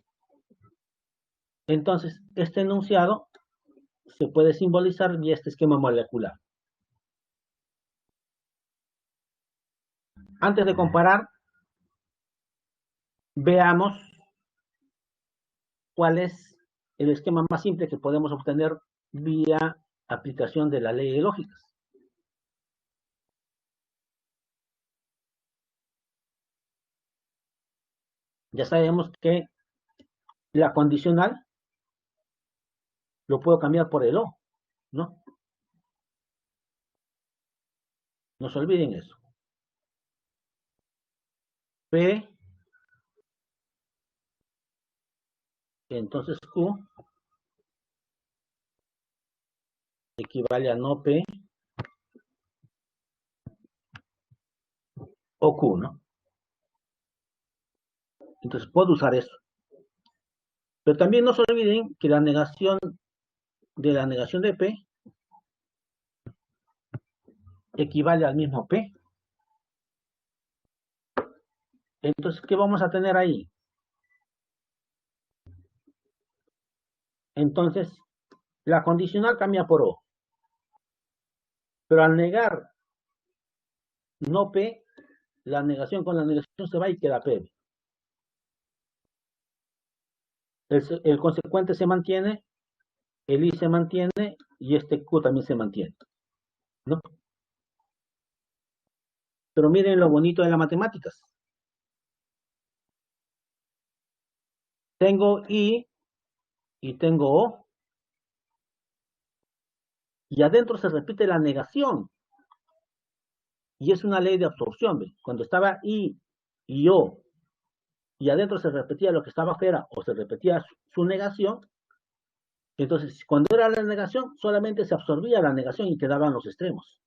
Entonces, este enunciado se puede simbolizar vía este esquema molecular. Antes de comparar, veamos cuál es el esquema más simple que podemos obtener vía aplicación de la ley de lógicas. Ya sabemos que la condicional lo puedo cambiar por el O, ¿no? No se olviden eso. P, entonces Q equivale a no P o Q, ¿no? Entonces puedo usar eso. Pero también no se olviden que la negación de P equivale al mismo P. Entonces, ¿qué vamos a tener ahí? Entonces, la condicional cambia por O. Pero al negar no P, la negación con la negación se va y queda P. El consecuente se mantiene, el I se mantiene y este Q también se mantiene, ¿no? Pero miren lo bonito de las matemáticas. Tengo I y tengo O. Y adentro se repite la negación. Y es una ley de absorción. ¿Ve? Cuando estaba I y O y adentro se repetía lo que estaba afuera o se repetía su negación, entonces cuando era la negación solamente se absorbía la negación y quedaban los extremos.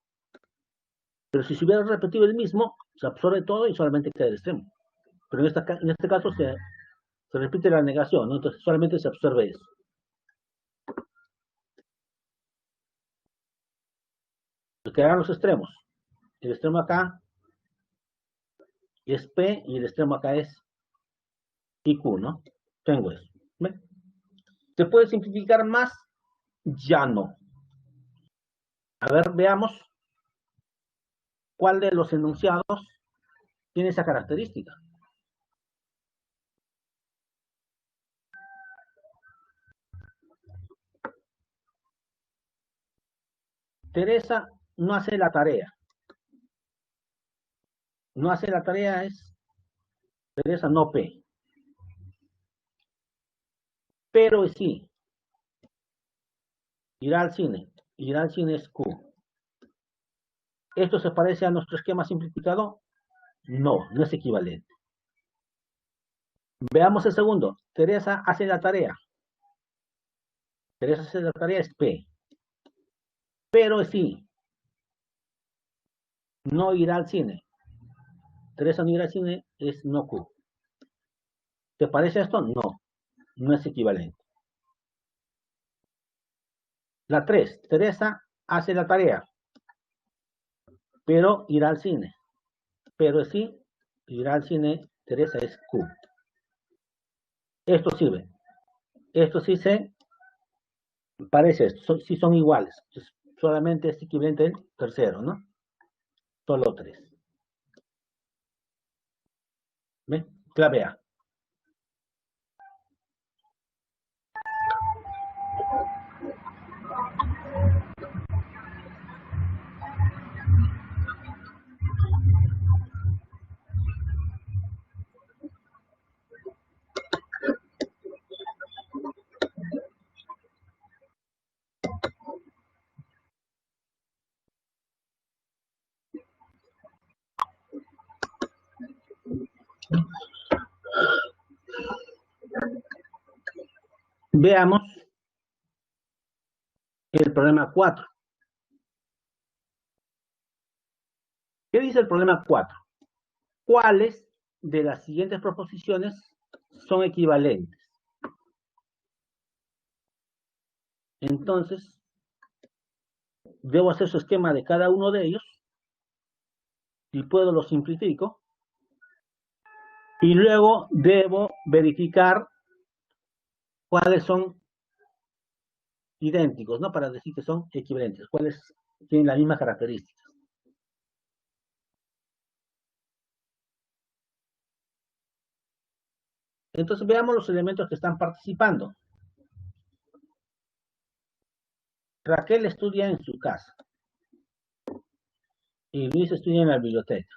Pero si se hubiera repetido el mismo, se absorbe todo y solamente queda el extremo. Pero en este caso se repite la negación, ¿no? Entonces solamente se absorbe eso. Pues quedan los extremos. El extremo acá es P y el extremo acá es IQ, ¿no? Tengo eso. ¿Ve? ¿Se puede simplificar más? Ya no. A ver, veamos cuál de los enunciados tiene esa característica. Teresa no hace la tarea. No hace la tarea es Teresa no P. Pero sí, irá al cine. Irá al cine es Q. ¿Esto se parece a nuestro esquema simplificado? No, no es equivalente. Veamos el segundo. Teresa hace la tarea. Teresa hace la tarea es P. Pero sí, no irá al cine. Teresa no ir al cine es no Q. ¿Te parece esto? No, no es equivalente. La 3, Teresa hace la tarea, pero irá al cine. Pero sí, irá al cine, Teresa es Q. Esto sirve. Esto sí se parece, sí son iguales. Entonces, solamente es equivalente el tercero, ¿no? Solo 3. ¿Ve? Clave A. Veamos el problema 4. ¿Qué dice el problema 4? ¿Cuáles de las siguientes proposiciones son equivalentes? Entonces, debo hacer su esquema de cada uno de ellos. Si puedo, lo simplifico. Y luego debo verificar cuáles son idénticos, ¿no? Para decir que son equivalentes, cuáles tienen las mismas características. Entonces veamos los elementos que están participando. Raquel estudia en su casa y Luis estudia en la biblioteca.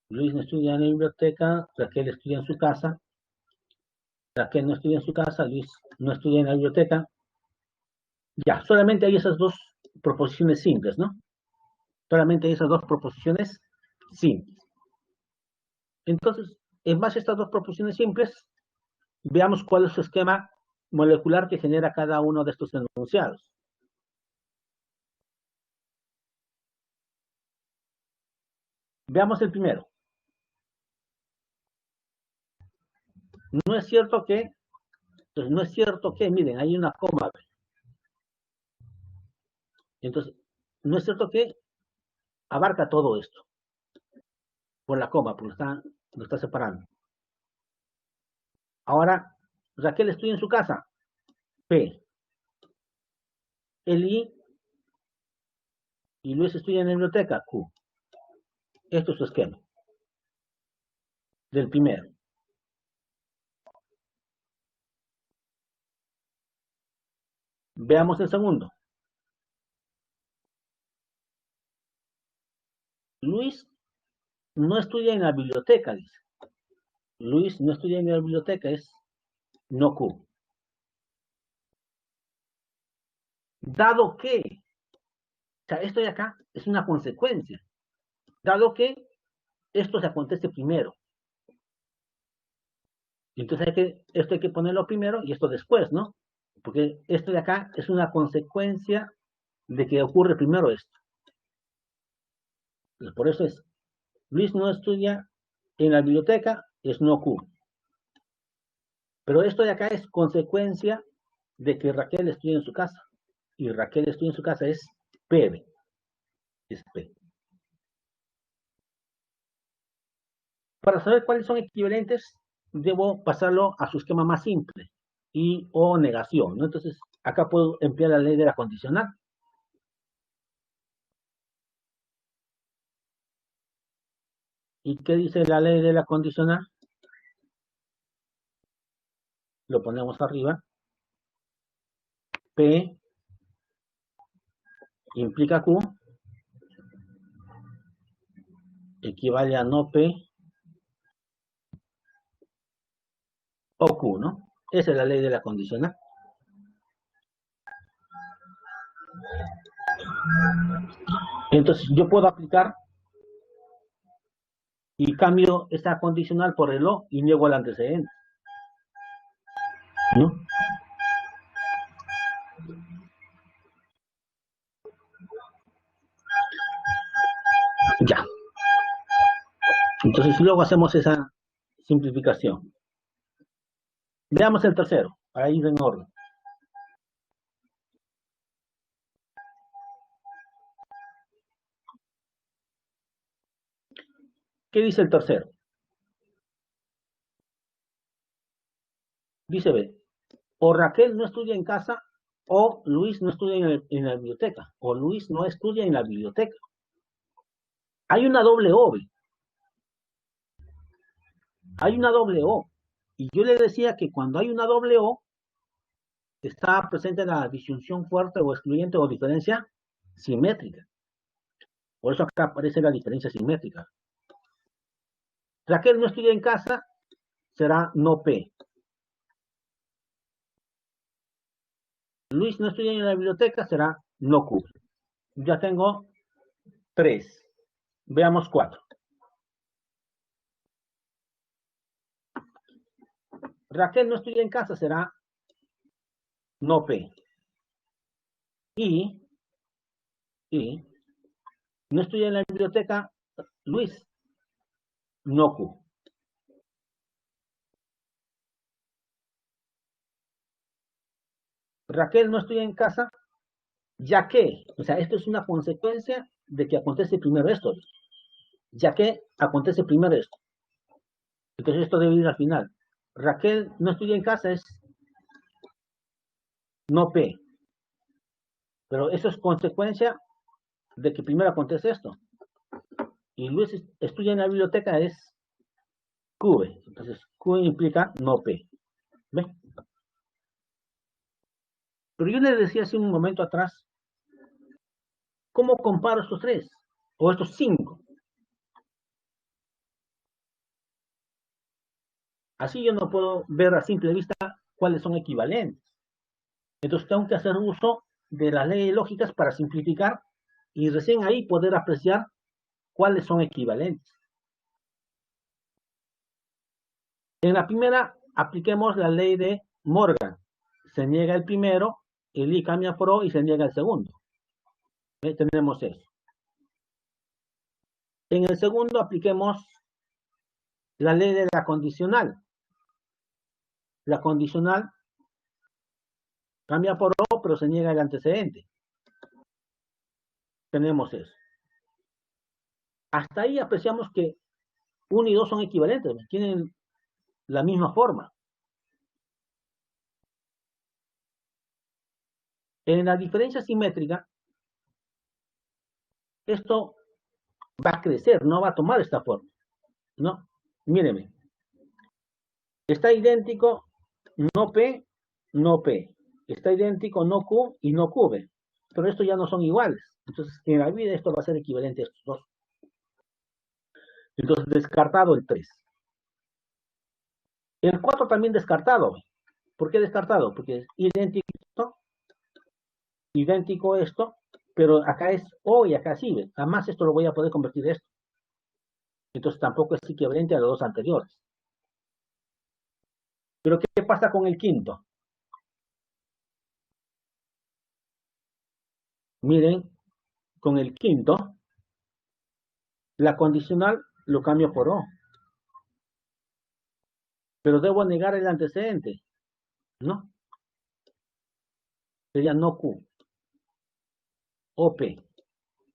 Luis no estudia en la biblioteca, Raquel estudia en su casa. Raquel no estudia en su casa, Luis no estudia en la biblioteca. Ya, solamente hay esas dos proposiciones simples, ¿no? Solamente hay esas dos proposiciones simples. Entonces, en base a estas dos proposiciones simples, veamos cuál es su esquema molecular que genera cada uno de estos enunciados. Veamos el primero. No es cierto que, entonces no es cierto que, miren, hay una coma. Entonces, no es cierto que abarca todo esto por la coma, porque lo está separando. Ahora, Raquel estudia en su casa, P. Eli y Luis estudia en la biblioteca, Q. Esto es su esquema del primero. Veamos el segundo. Luis no estudia en la biblioteca, dice. Luis no estudia en la biblioteca, es no Q. Dado que, o sea, esto de acá es una consecuencia. Dado que esto se acontece primero. Entonces esto hay que ponerlo primero y esto después, ¿no? Porque esto de acá es una consecuencia de que ocurre primero esto. Entonces, por eso es, Luis no estudia en la biblioteca, es no Q. Pero esto de acá es consecuencia de que Raquel estudia en su casa. Y Raquel estudia en su casa es P. Es P. Para saber cuáles son equivalentes, debo pasarlo a su esquema más simple y o negación, ¿no? Entonces, acá puedo emplear la ley de la condicional. ¿Y qué dice la ley de la condicional? Lo ponemos arriba. P implica Q, equivale a no P o Q, ¿no? Esa es la ley de la condicional. Entonces, yo puedo aplicar y cambio esta condicional por el O y niego el antecedente, ¿no? Ya. Entonces luego hacemos esa simplificación. Veamos el tercero, para ir en orden. ¿Qué dice el tercero? Dice B, o Raquel no estudia en casa, o Luis no estudia en la biblioteca, o Luis no estudia en la biblioteca. Hay una doble O, ¿ve? Hay una doble O. Y yo le decía que cuando hay una doble O, está presente la disyunción fuerte o excluyente o diferencia simétrica. Por eso acá aparece la diferencia simétrica. Raquel no estudia en casa, será no P. Luis no estudia en la biblioteca, será no Q. Ya tengo 3. Veamos 4. Raquel no estudia en casa, será no P. Y no estudia en la biblioteca, Luis, no Q. Raquel no estudia en casa, ya que, o sea, esto es una consecuencia de que acontece primero esto, ya que acontece primero esto. Entonces esto debe ir al final. Raquel no estudia en casa es no P. Pero eso es consecuencia de que primero acontece esto. Y Luis estudia en la biblioteca es Q. Entonces Q implica no P. ¿Ve? Pero yo le decía hace un momento atrás, ¿cómo comparo estos 3? O estos 5. Así yo no puedo ver a simple vista cuáles son equivalentes. Entonces tengo que hacer uso de las leyes lógicas para simplificar y recién ahí poder apreciar cuáles son equivalentes. En la primera, apliquemos la ley de Morgan. Se niega el primero, el I cambia por O y se niega el segundo. Tenemos eso. En el segundo, apliquemos la ley de la condicional. La condicional cambia por O, pero se niega el antecedente. Tenemos eso. Hasta ahí apreciamos que 1 y 2 son equivalentes, tienen la misma forma. En la diferencia simétrica, esto va a crecer, no va a tomar esta forma. No, míreme. Está idéntico no P, no P. Está idéntico no Q y no QB. Pero estos ya no son iguales. Entonces, en la vida esto va a ser equivalente a estos dos. Entonces, descartado el 3. El 4 también descartado. ¿Por qué descartado? Porque es idéntico esto, pero acá es O y acá sí. Además, esto lo voy a poder convertir en esto. Entonces, tampoco es equivalente a los dos anteriores. Pero, ¿qué pasa con el quinto? Miren, con el quinto, la condicional lo cambio por O. Pero debo negar el antecedente. No. Sería no Q. O P.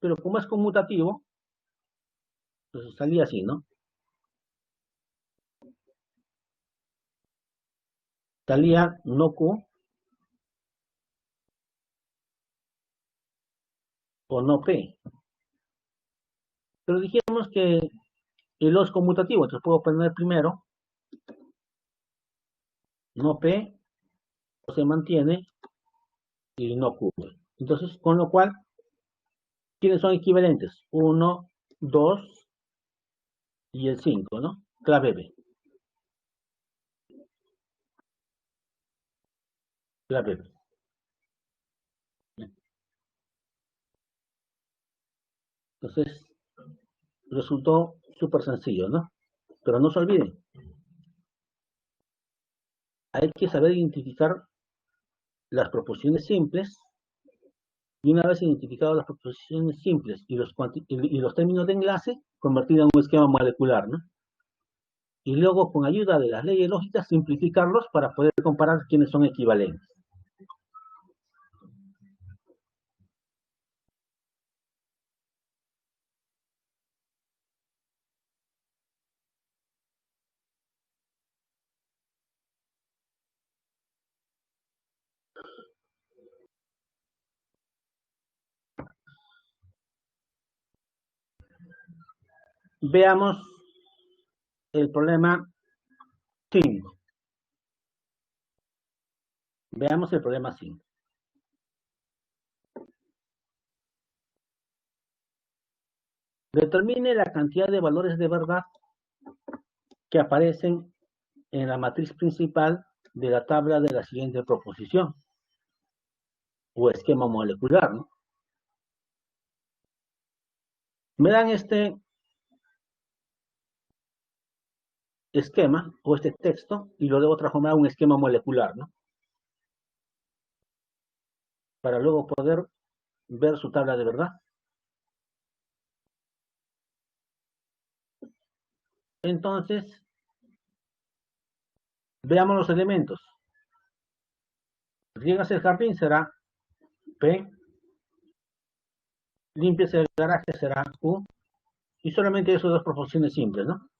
Pero como es conmutativo, pues salía así, ¿no? Salía no Q o no P. Pero dijimos que el O es conmutativo, entonces puedo poner primero no P, o se mantiene, y no Q. Entonces, con lo cual, ¿quiénes son equivalentes? 1, 2 y el 5, ¿no? Clave B. Clave B. Entonces, resultó súper sencillo, ¿no? Pero no se olviden, hay que saber identificar las proporciones simples Y una vez identificadas las proposiciones simples y los términos de enlace, convertirlo en un esquema molecular, ¿no? Y luego, con ayuda de las leyes lógicas, simplificarlos para poder comparar quiénes son equivalentes. Veamos el problema 5. Veamos el problema 5. Determine la cantidad de valores de verdad que aparecen en la matriz principal de la tabla de la siguiente proposición o esquema molecular, ¿no? Me dan este esquema o este texto y lo debo transformar a un esquema molecular, ¿no? Para luego poder ver su tabla de verdad. Entonces, veamos los elementos. Riegas el jardín será P, limpias el garaje será Q, y solamente esas dos proporciones simples, ¿no?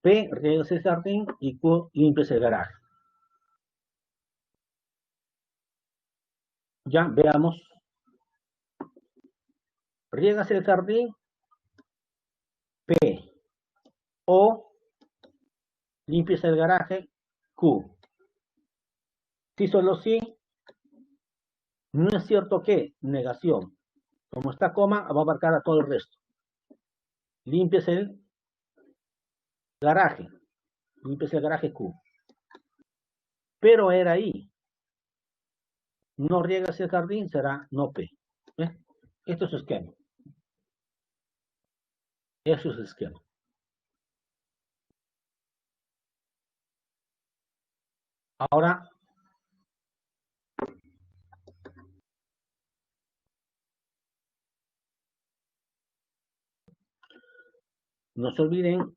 P, riegas el jardín y Q, limpias el garaje. Ya veamos. Riegas el jardín, P, o limpias el garaje, Q. Si solo sí, no es cierto que, negación. Como está coma, va a abarcar a todo el resto. Limpias el garaje, limpias el garaje Q. Pero era ahí. No riegas el jardín, será no P. ¿Eh? Esto es su esquema. Eso es el esquema. Ahora, no se olviden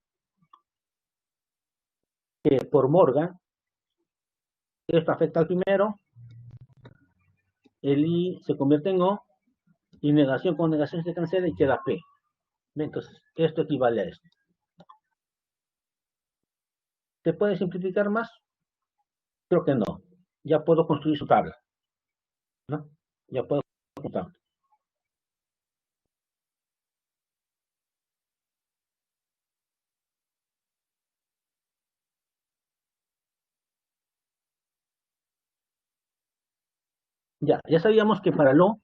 que por Morgan, esto afecta al primero, el I se convierte en O, y negación con negación se cancela y queda P. Entonces, esto equivale a esto. ¿Se puede simplificar más? Creo que no. Ya puedo construir su tabla, ¿no? Ya puedo contar. Ya sabíamos que para lo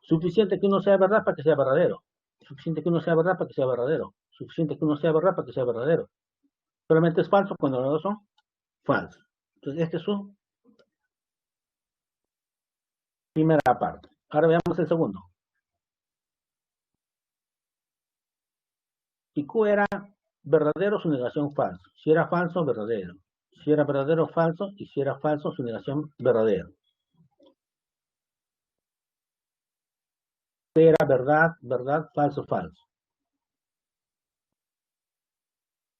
suficiente que uno sea verdad para que sea verdadero. Suficiente que uno sea verdad para que sea verdadero. Suficiente que uno sea verdad para que sea verdadero. Solamente es falso cuando los dos son falsos. Entonces, este es su primera parte. Ahora veamos el segundo. Si Q era verdadero, su negación falso. Si era falso, verdadero. Si era verdadero, falso. Y si era falso, su negación verdadero. P era verdad, verdad, falso, falso.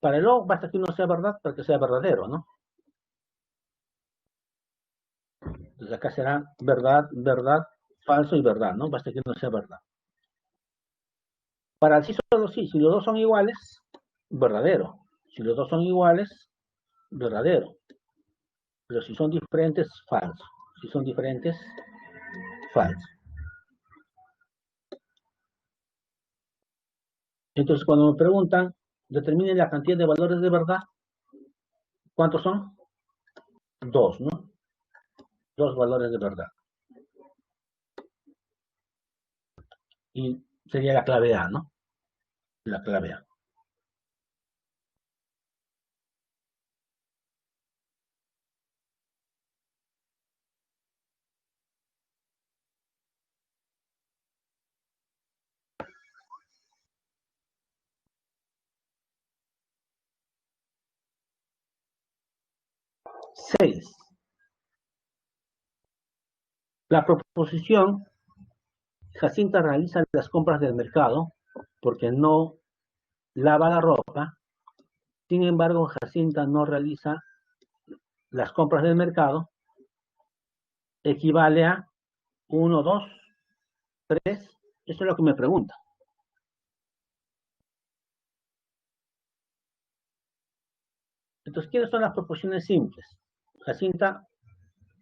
Para el O basta que uno sea verdad para que sea verdadero, ¿no? Entonces acá será verdad, verdad, falso y verdad, ¿no? Basta que uno sea verdad. Para el sí solo sí, si los dos son iguales, verdadero. Si los dos son iguales, verdadero. Pero si son diferentes, falso. Si son diferentes, falso. Entonces, cuando me preguntan, determine la cantidad de valores de verdad, ¿cuántos son? Dos, ¿no? Dos valores de verdad. Y sería la clave A, ¿no? La clave A. 6. La proposición, Jacinta realiza las compras del mercado porque no lava la ropa. Sin embargo, Jacinta no realiza las compras del mercado, equivale a 1, 2, 3. Eso es lo que me pregunta. Entonces, ¿quiénes son las proposiciones simples? Jacinta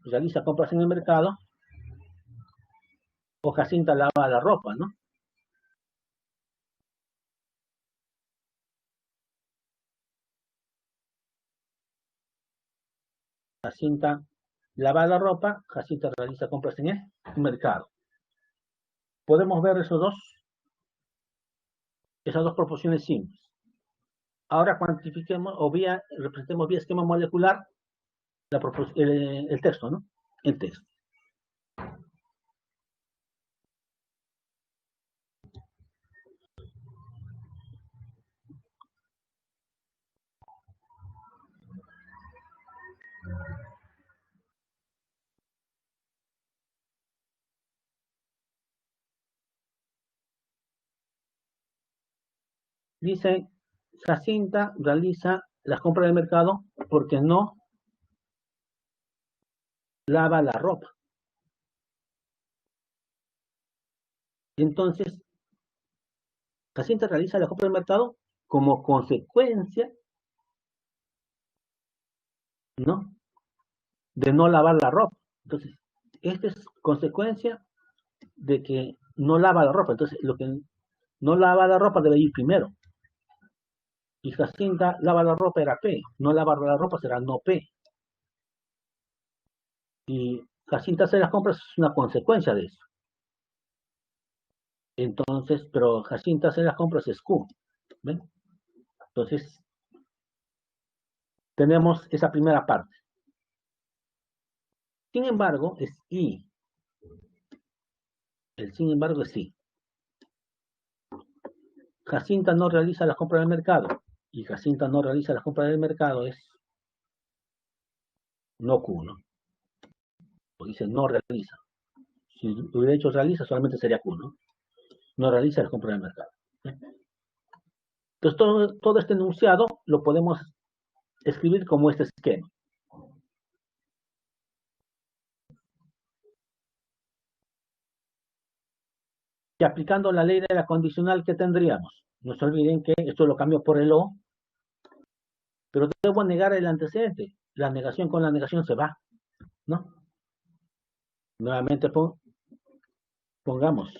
realiza compras en el mercado o Jacinta lava la ropa, ¿no? Jacinta lava la ropa, Jacinta realiza compras en el mercado. Podemos ver esas dos proporciones simples. Ahora cuantifiquemos o representemos vía esquema molecular el texto, ¿no? El texto. Dice, Jacinta realiza las compras del mercado porque no lava la ropa. Entonces, Jacinta realiza la compra del mercado como consecuencia, ¿no? De no lavar la ropa. Entonces, esta es consecuencia de que no lava la ropa. Entonces, lo que no lava la ropa debe ir primero. Y Jacinta lava la ropa era P. No lavar la ropa será no P. Y Jacinta hace las compras es una consecuencia de eso. Entonces, pero Jacinta hace las compras es Q. ¿Ven? Entonces, tenemos esa primera parte. Sin embargo, es I. El sin embargo es I. Jacinta no realiza las compras del mercado. Y Jacinta no realiza las compras del mercado es no Q, ¿no? Pues dice no realiza. Si hubiera hecho realiza, solamente sería Q, ¿no? No realiza las compras del mercado. Entonces, todo este enunciado lo podemos escribir como este esquema. Y aplicando la ley de la condicional, ¿qué tendríamos? No se olviden que esto lo cambio por el O, pero debo negar el antecedente. La negación con la negación se va, ¿no? Nuevamente pongamos,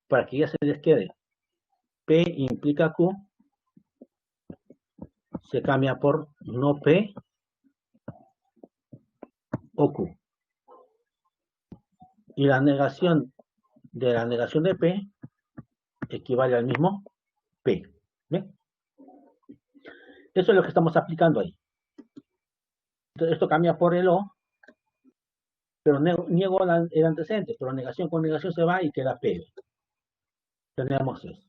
para que ya se les quede, P implica Q, se cambia por no P o Q. Y la negación de P equivale al mismo P. ¿Bien? Eso es lo que estamos aplicando ahí. Entonces, esto cambia por el O, pero niego el antecedente, pero negación con negación se va y queda P. Tenemos eso.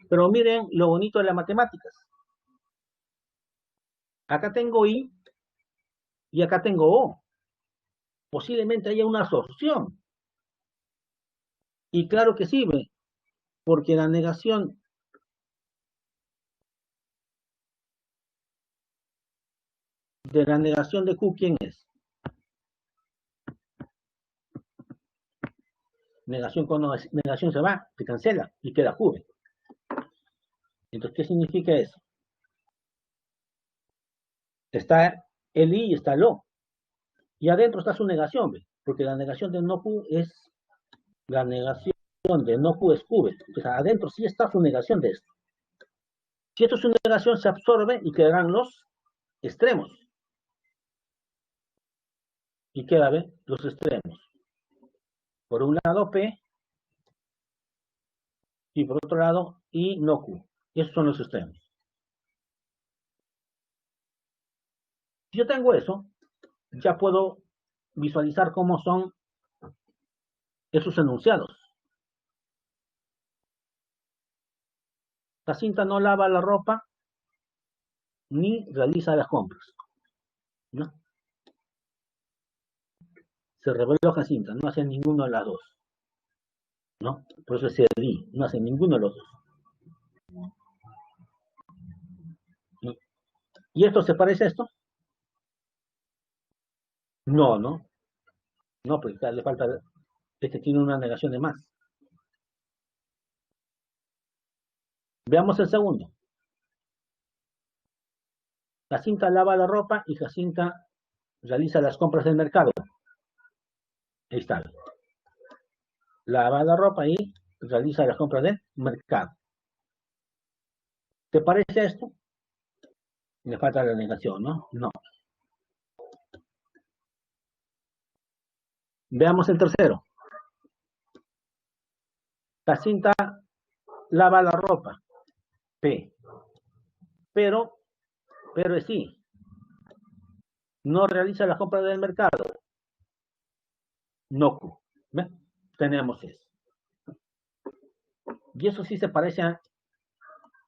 Pero miren lo bonito de las matemáticas. Acá tengo I y acá tengo O. Posiblemente haya una absorción. Y claro que sí, porque la negación de la negación de Q, ¿quién es? Negación con negación se va, se cancela y queda Q. Entonces, ¿qué significa eso? Está el I y está el O. Y adentro está su negación, porque la negación de no Q es la negación de no Q es Q. Entonces, adentro sí está su negación de esto. Si esto es una negación, se absorbe y quedarán los extremos. Y queda, los extremos. Por un lado P y por otro lado I no Q. Esos son los extremos. Si yo tengo eso, ya puedo visualizar cómo son esos enunciados. Jacinta no lava la ropa ni realiza las compras, ¿no? Se reveló Jacinta, no hace ninguno de las dos, ¿no? Por eso se di, no hace ninguno de los dos. ¿No? ¿Y esto se parece a esto? No, no, no, porque le falta, este tiene una negación de más. Veamos el segundo. Jacinta lava la ropa y Jacinta realiza las compras del mercado. Ahí está. Lava la ropa y realiza las compras del mercado. ¿Te parece esto? Le falta la negación, ¿no? No. Veamos el tercero. Jacinta lava la ropa. P. Pero, pero sí, no realiza las compras del mercado. No Q. ¿Ve? Tenemos eso. Y eso sí se parece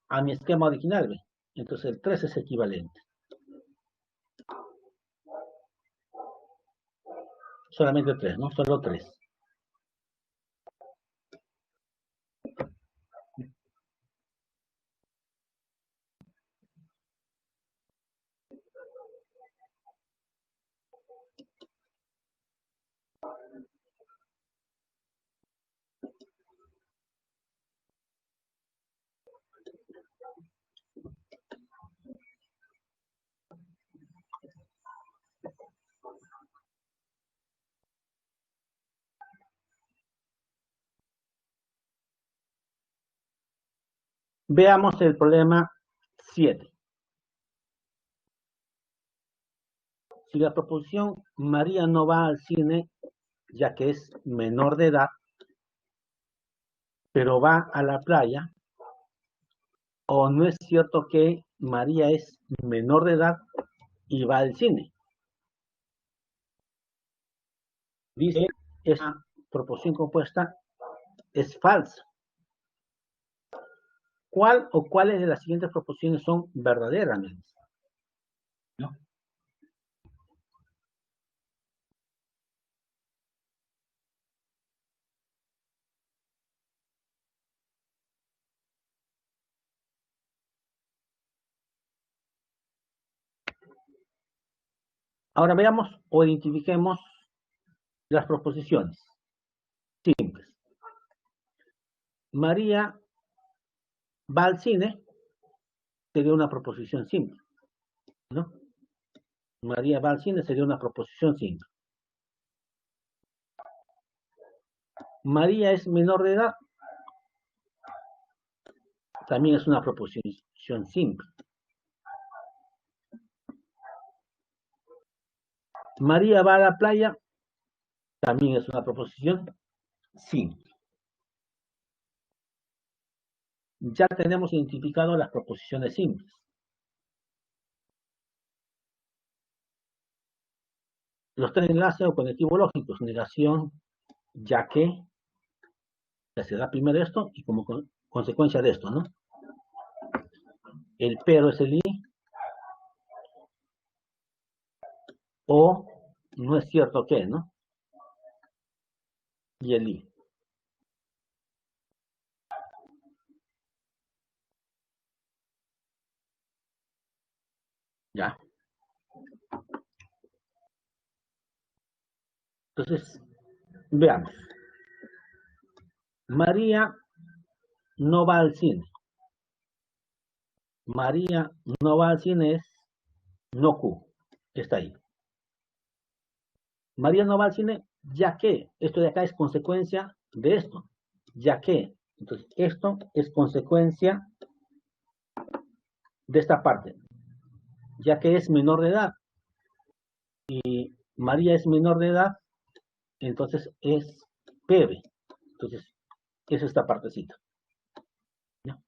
a mi esquema original, ¿ve? Entonces el 3 es equivalente. Solamente 3, ¿no? Solo 3. Veamos el problema 7. Si la proposición María no va al cine, ya que es menor de edad, pero va a la playa, o no es cierto que María es menor de edad y va al cine. Dice, esa proposición compuesta es falsa. ¿Cuál o cuáles de las siguientes proposiciones son verdaderas? ¿No? Ahora veamos o identifiquemos las proposiciones simples. María va al cine, sería una proposición simple, ¿no? María va al cine sería una proposición simple. María es menor de edad, también es una proposición simple. María va a la playa, también es una proposición simple. Ya tenemos identificado las proposiciones simples. Los tres enlaces o conectivos lógicos, negación, ya que se da primero esto y como consecuencia de esto, ¿no? El pero es el i, o no es cierto que, ¿no? Y el i. Ya. Entonces, veamos. María no va al cine. María no va al cine es no Q. Está ahí. María no va al cine ya que esto de acá es consecuencia de esto. Ya que. Entonces, esto es consecuencia de esta parte. Ya que es menor de edad. Y María es menor de edad, entonces es PB. Entonces, es esta partecita. ¿Ya?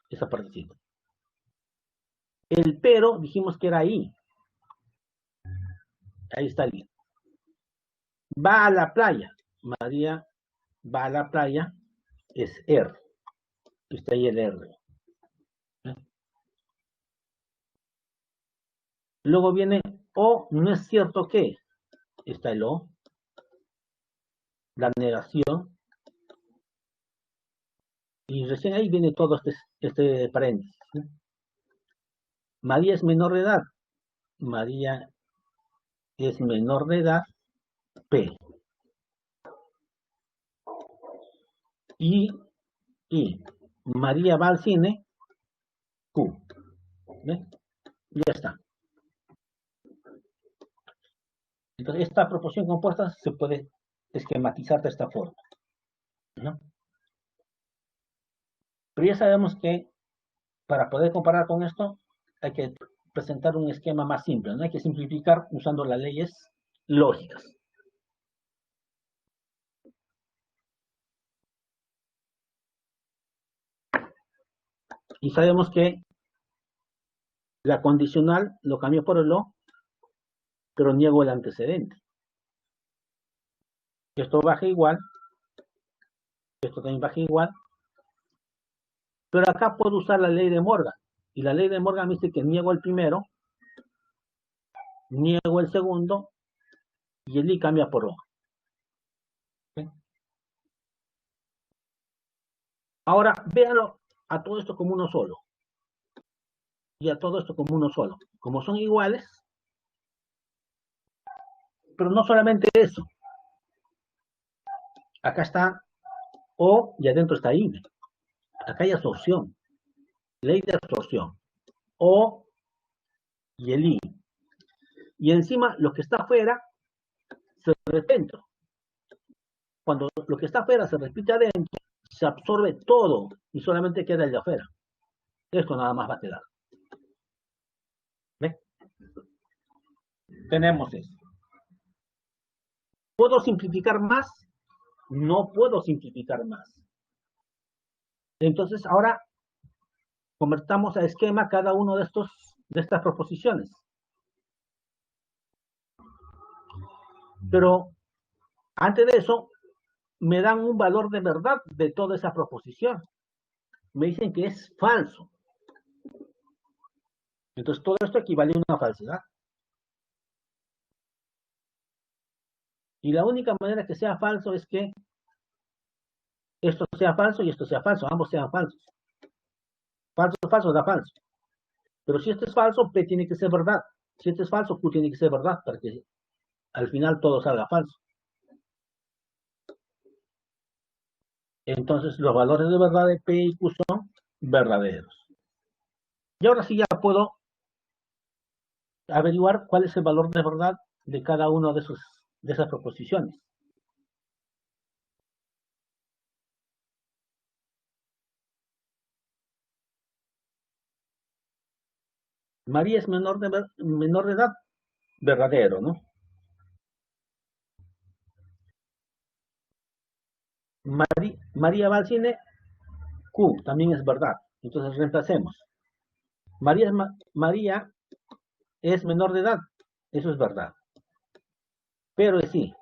Esta partecita. El pero dijimos que era ahí. Ahí está el i. Va a la playa. María va a la playa. Es R. Está ahí el R. ¿Eh? Luego viene o no es cierto que. Está el o, la negación, y recién ahí viene todo este paréntesis, ¿no? María es menor de edad. María es menor de edad, P. Y, y María va al cine, Q. ¿Ve? Ya está. Entonces, esta proporción compuesta se puede esquematizar de esta forma, ¿no? Pero ya sabemos que para poder comparar con esto hay que presentar un esquema más simple, ¿no? Hay que simplificar usando las leyes lógicas. Y sabemos que la condicional lo cambio por el o, pero niego el antecedente. Esto baja igual, esto también baja igual, pero acá puedo usar la ley de Morgan. Y la ley de Morgan me dice que niego el primero, niego el segundo, y el i cambia por o. ¿Sí? Ahora, véanlo a todo esto como uno solo. Y a todo esto como uno solo. Como son iguales, pero no solamente eso. Acá está o y adentro está i. Acá hay absorción. Ley de absorción. O y el i. Y encima, lo que está afuera se repite adentro. Cuando lo que está afuera se repite adentro, se absorbe todo y solamente queda el de afuera. Esto nada más va a quedar. ¿Ve? Tenemos eso. ¿Puedo simplificar más? No puedo simplificar más. Entonces, ahora convertamos a esquema cada uno de estas proposiciones. Pero antes de eso, me dan un valor de verdad de toda esa proposición. Me dicen que es falso. Entonces, todo esto equivale a una falsedad. Y la única manera que sea falso es que esto sea falso y esto sea falso. Ambos sean falsos. Falso, falso, da falso. Pero si esto es falso, P tiene que ser verdad. Si esto es falso, Q tiene que ser verdad para que al final todo salga falso. Entonces, los valores de verdad de P y Q son verdaderos. Y ahora sí ya puedo averiguar cuál es el valor de verdad de cada una de esas proposiciones. María es menor de edad, verdadero, ¿no? María va al cine, Q, también es verdad. Entonces reemplacemos. María es menor de edad, eso es verdad. Pero es sí,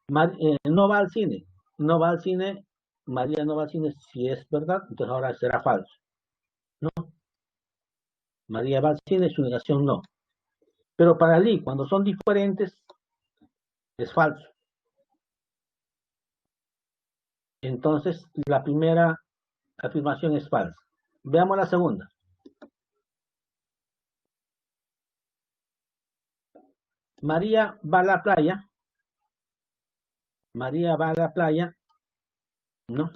no va al cine, no va al cine, María no va al cine, si es verdad, entonces ahora será falso. No, María va al cine, su negación no. Pero para Lee, cuando son diferentes, es falso. Entonces, la primera afirmación es falsa. Veamos la segunda. María va a la playa. María va a la playa. No,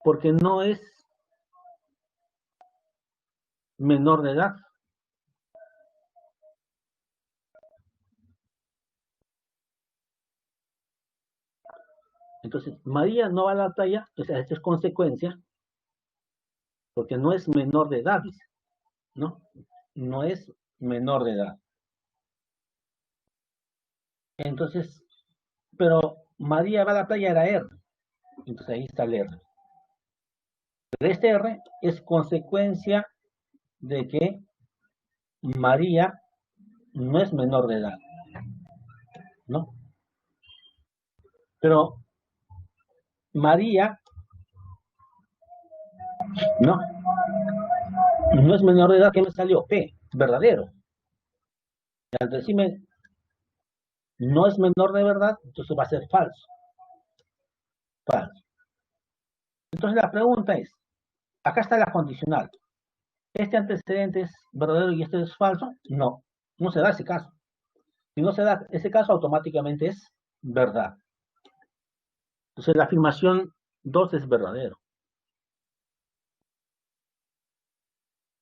porque no es menor de edad. Entonces, María no va a la playa, o sea, esto es consecuencia, porque no es menor de edad, dice, ¿no? No es menor de edad. Entonces, pero María va a la playa era R. Entonces ahí está el R. Pero este R es consecuencia de que María no es menor de edad, ¿no? Pero María, ¿no? No es menor de edad, que me salió P, verdadero. Al decirme no es menor de verdad, entonces va a ser falso. Falso. Entonces la pregunta es, acá está la condicional. ¿Este antecedente es verdadero y este es falso? No, no se da ese caso. Si no se da ese caso, automáticamente es verdad. Entonces la afirmación 2 es verdadero.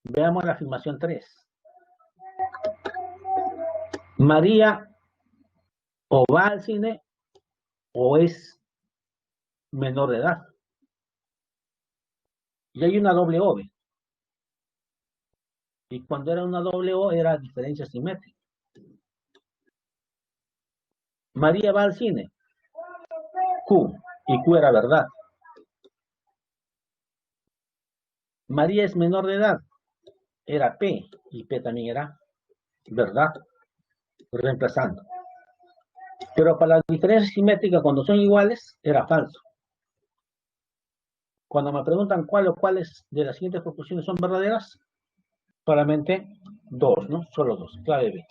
Veamos la afirmación 3. María o va al cine o es menor de edad. Y hay una doble O. Y cuando era una doble O era diferencia simétrica. María va al cine. Q. Y Q era verdad. María es menor de edad. Era P. Y P también era verdad. Reemplazando. Pero para la diferencia simétrica, cuando son iguales, era falso. Cuando me preguntan cuál o cuáles de las siguientes proposiciones son verdaderas, solamente dos, ¿no? Solo dos. Clave B.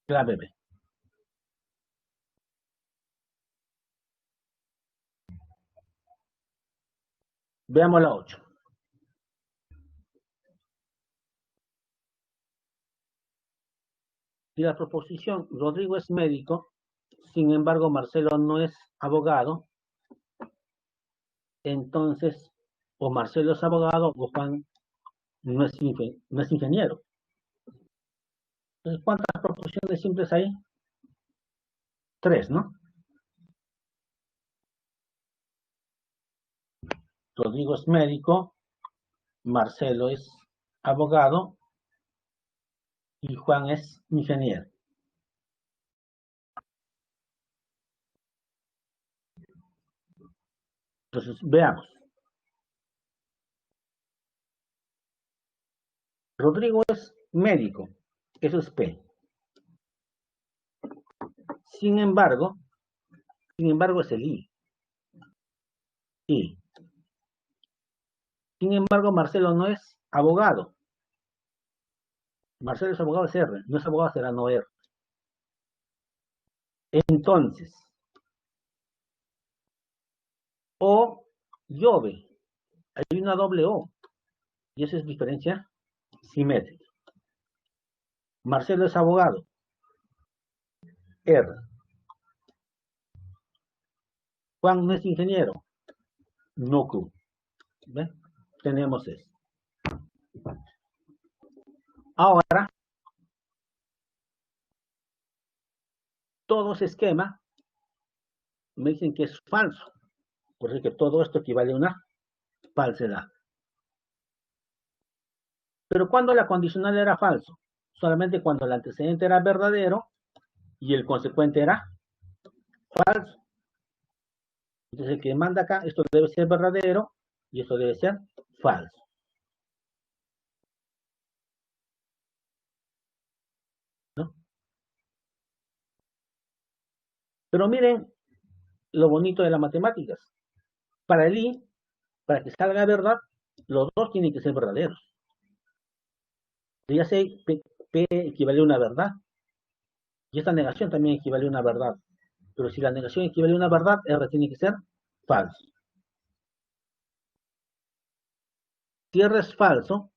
Clave B. Veamos la 8. Si la proposición Rodrigo es médico, sin embargo Marcelo no es abogado, entonces o Marcelo es abogado o Juan no es ingeniero. Entonces, ¿cuántas proposiciones simples hay? Tres, ¿no? Rodrigo es médico, Marcelo es abogado y Juan es ingeniero. Entonces, veamos. Rodrigo es médico, eso es P. Sin embargo es el I. I. Sin embargo, Marcelo no es abogado. Marcelo es abogado, es R. No es abogado, será no R. Entonces, O Llove. Hay una doble O. Y esa es diferencia simétrica. Marcelo es abogado. R. Juan no es ingeniero. No Q. ¿Ven? Tenemos eso. Ahora, todo ese esquema me dicen que es falso. Por eso que todo esto equivale a una falsedad. Pero cuando la condicional era falso, solamente cuando el antecedente era verdadero y el consecuente era falso. Entonces el que manda acá, esto debe ser verdadero y esto debe ser falso. ¿No? Pero miren lo bonito de las matemáticas. Para el I, para que salga verdad, los dos tienen que ser verdaderos. Ya sé, P equivale a una verdad y esta negación también equivale a una verdad. Pero si la negación equivale a una verdad, R tiene que ser falso. Si R es falso,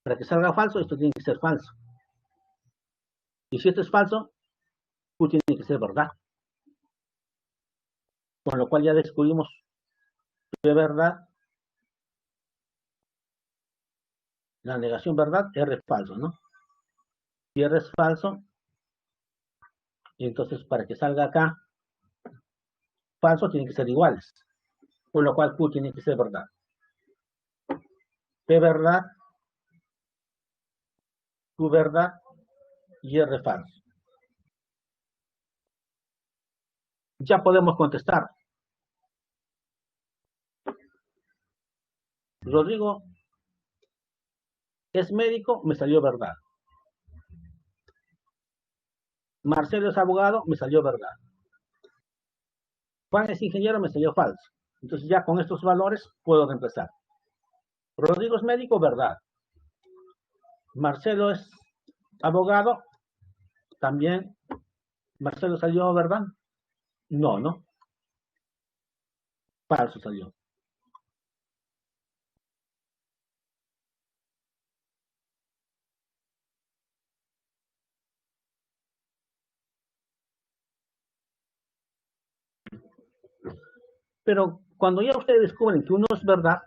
para que salga falso, esto tiene que ser falso. Y si esto es falso, Q tiene que ser verdad. Con lo cual ya descubrimos que verdad, la negación verdad, R es falso, ¿no? Si R es falso, y entonces para que salga acá falso, tienen que ser iguales. Con lo cual Q tiene que ser verdad. P verdad, Q verdad y R falso. Ya podemos contestar. Rodrigo es médico, me salió verdad. Marcelo es abogado, me salió verdad. Juan es ingeniero, me salió falso. Entonces ya con estos valores puedo reemplazar. Rodrigo es médico, verdad. Marcelo es abogado, también. Marcelo salió, ¿verdad? No, no. Falso salió. Pero cuando ya ustedes descubren que uno es verdad,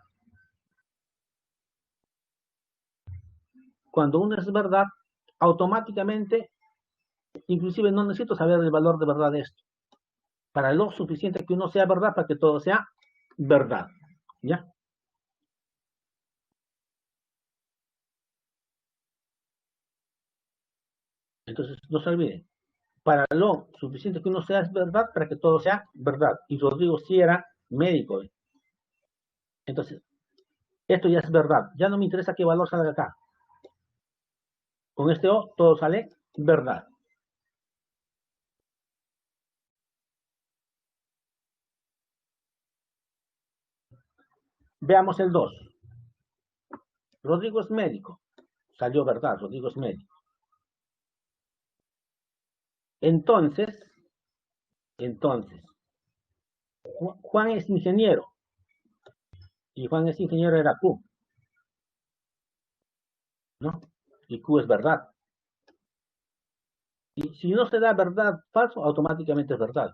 cuando uno es verdad, automáticamente, inclusive no necesito saber el valor de verdad de esto. Para lo suficiente que uno sea verdad, para que todo sea verdad. ¿Ya? Entonces, no se olviden. Para lo suficiente que uno sea es verdad, para que todo sea verdad. Y Rodrigo sí era médico. Entonces, esto ya es verdad. Ya no me interesa qué valor salga acá. Con este O, todo sale verdad. Veamos el 2. Rodrigo es médico. Salió verdad, Rodrigo es médico. Entonces, Juan es ingeniero. Y Juan es ingeniero era Q, ¿no? Y Q es verdad. Y si no se da verdad, falso, automáticamente es verdad.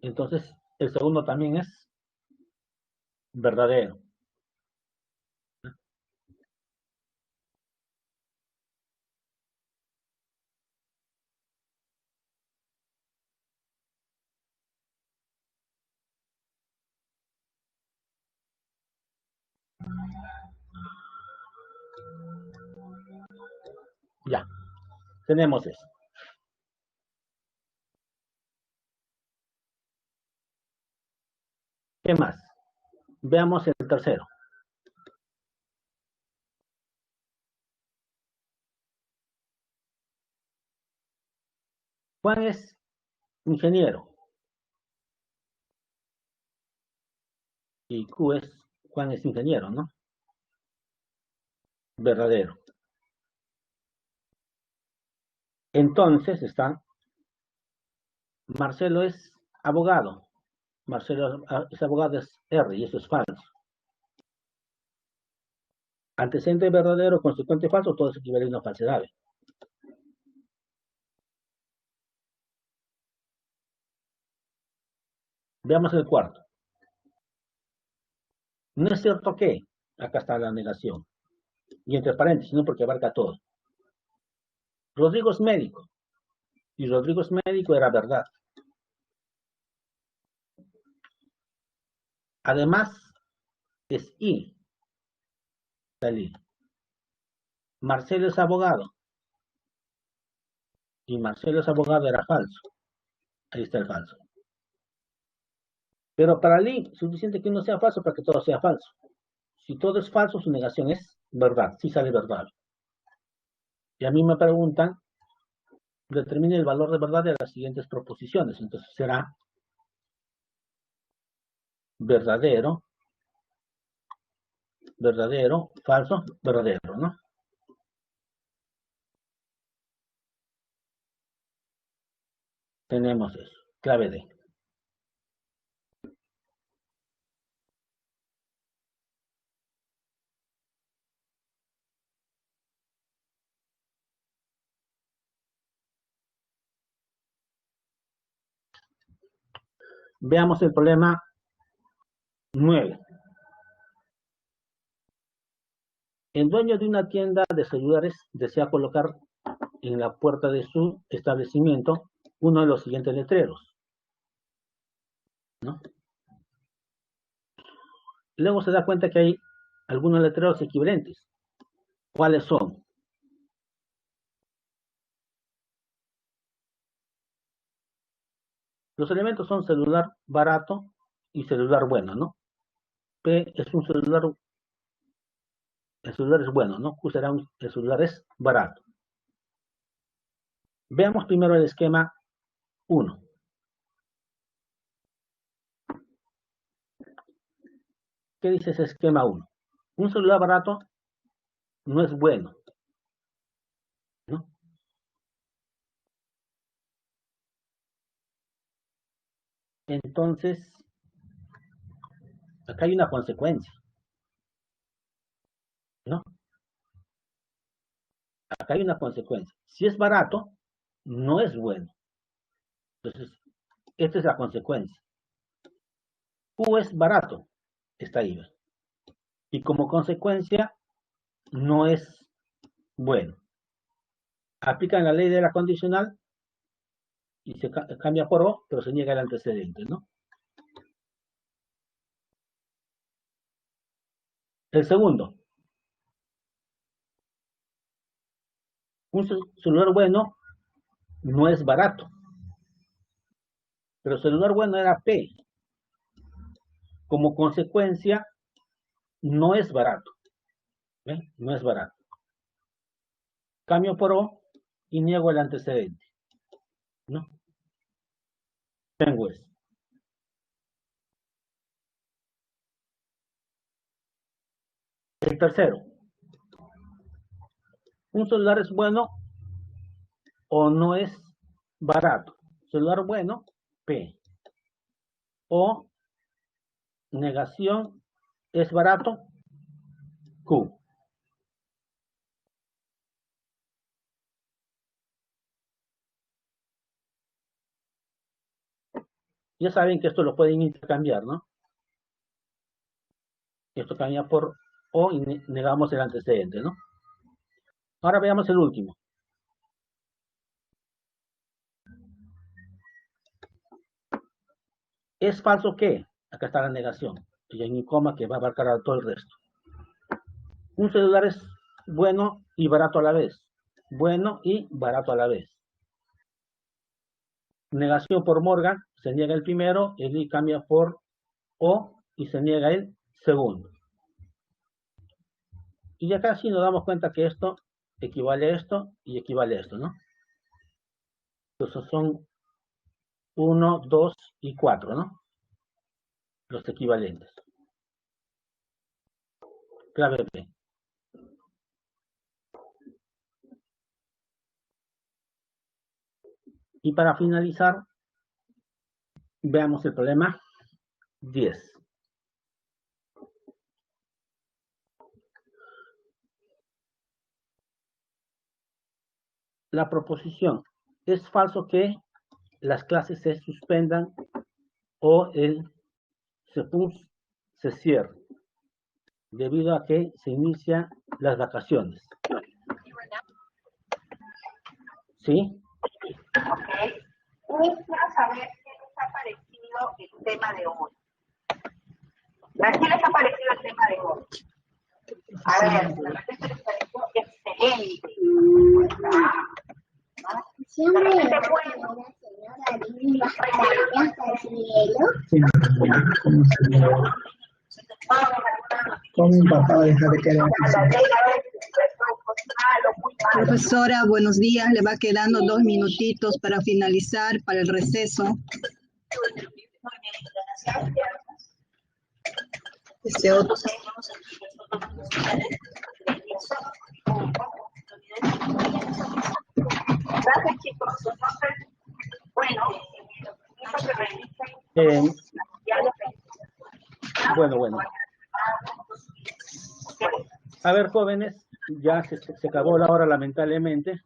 Entonces, el segundo también es verdadero. Ya, tenemos eso. ¿Qué más? Veamos el tercero. Juan es ingeniero y Q es Juan es ingeniero, ¿no? Verdadero. Entonces está Marcelo es abogado. Marcelo es abogado, es R y eso es falso. Antecedente verdadero, consecuente falso, todo eso equivale a una falsedad. Veamos el cuarto. No es cierto que, acá está la negación. Y entre paréntesis, no porque abarca todo. Rodrigo es médico. Y Rodrigo es médico era verdad. Además, es I, salí. Marcelo es abogado. Y Marcelo es abogado era falso. Ahí está el falso. Pero para Lee, suficiente que uno sea falso para que todo sea falso. Si todo es falso, su negación es verdad. Sí sale verdad. Y a mí me preguntan, determine el valor de verdad de las siguientes proposiciones. Entonces será verdadero, verdadero, falso, verdadero, ¿no? Tenemos eso. Clave D. Veamos el problema 9. El dueño de una tienda de celulares desea colocar en la puerta de su establecimiento uno de los siguientes letreros, ¿no? Luego se da cuenta que hay algunos letreros equivalentes. ¿Cuáles son? Los elementos son celular barato y celular bueno, ¿no? P es un celular, el celular es bueno, ¿no? Q será el celular es barato. Veamos primero el esquema 1. ¿qué dice ese esquema 1? Un celular barato no es bueno, ¿no? Entonces, acá hay una consecuencia, ¿no? Acá hay una consecuencia. Si es barato, no es bueno. Entonces, esta es la consecuencia. Q es barato, está ahí. Y como consecuencia, no es bueno. Aplican la ley de la condicional y se cambia por O, pero se niega el antecedente, ¿no? El segundo. Un celular bueno no es barato, pero el celular bueno era P. Como consecuencia, no es barato. ¿Ve? No es barato. Cambio por O y niego el antecedente, ¿no? Tengo eso. El tercero. Un celular es bueno o no es barato. Celular bueno, P. O negación es barato, Q. Ya saben que esto lo pueden intercambiar, ¿no? Esto cambia por O y negamos el antecedente, ¿no? Ahora veamos el último. ¿Es falso qué? Acá está la negación. Y hay un coma que va a abarcar a todo el resto. Un celular es bueno y barato a la vez. Bueno y barato a la vez. Negación por Morgan, se niega el primero, el I cambia por O y se niega el segundo. Y acá sí nos damos cuenta que esto equivale a esto y equivale a esto, ¿no? Entonces son 1, 2 y 4, ¿no? Los equivalentes. Clave P. Y para finalizar, veamos el problema 10. La proposición: es falso que las clases se suspendan o el CEPUS se cierre, debido a que se inician las vacaciones. ¿Sí? Ok. Quiero saber qué les ha parecido el tema de hoy. ¿A qué les ha parecido el tema de hoy? A ver, de repente les pareció excelente. Siempre la señora Linda hasta el cielo. ¿Cómo mi papá deja de querer? Profesora, buenos días. Le va quedando 2 minutitos para finalizar, para el receso. Este otro. Gracias, chicos. Entonces, bueno, eso que revisen. Bueno. A ver, jóvenes, ya se acabó la hora, lamentablemente.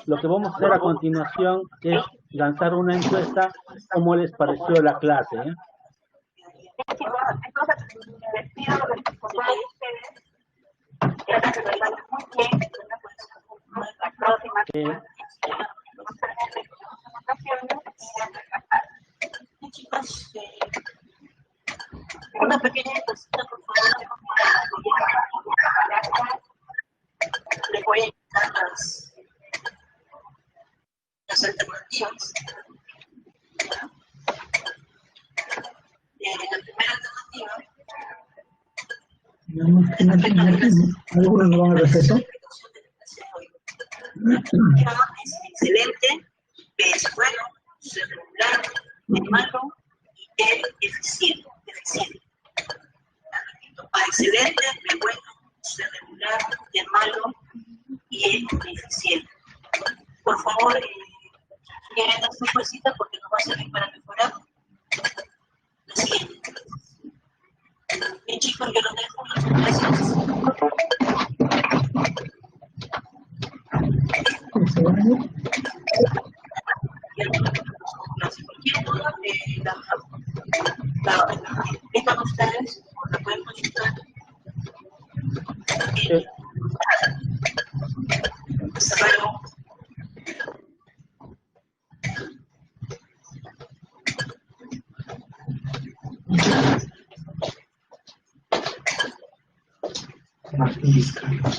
Lo que vamos a hacer a continuación es lanzar una encuesta. ¿Cómo les pareció la clase? Entonces, me despido de ustedes. Gracias, que lo pasen muy bien. La próxima. Chicos, una pequeña cosita, por favor. Le voy a indicar las alternativas. La primera alternativa. ¿Algunos no van a receso? Es excelente, B es bueno, C es regular, D es malo y E eficiente. excelente, de bueno, de regular, de malo y de eficiente. Por favor, lleguen a su fuercita porque nos va a servir para mejorar. Lo siguiente. Bien, chicos, yo los dejo. Gracias. Cualquier duda, están ustedes, la pueden consultar. Hasta luego. Martín Vizcarra.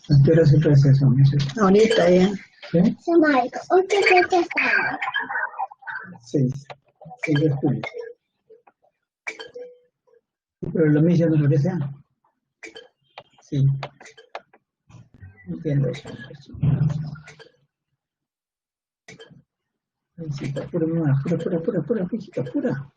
¿A qué hora es el receso? Ahorita ya. ¿Sí? San Marco, ¿o qué fecha está? 6 de julio. Pero la misa no regresa. Sí. Entiendo eso. Ay, sí, apura, pura, hijita, pura.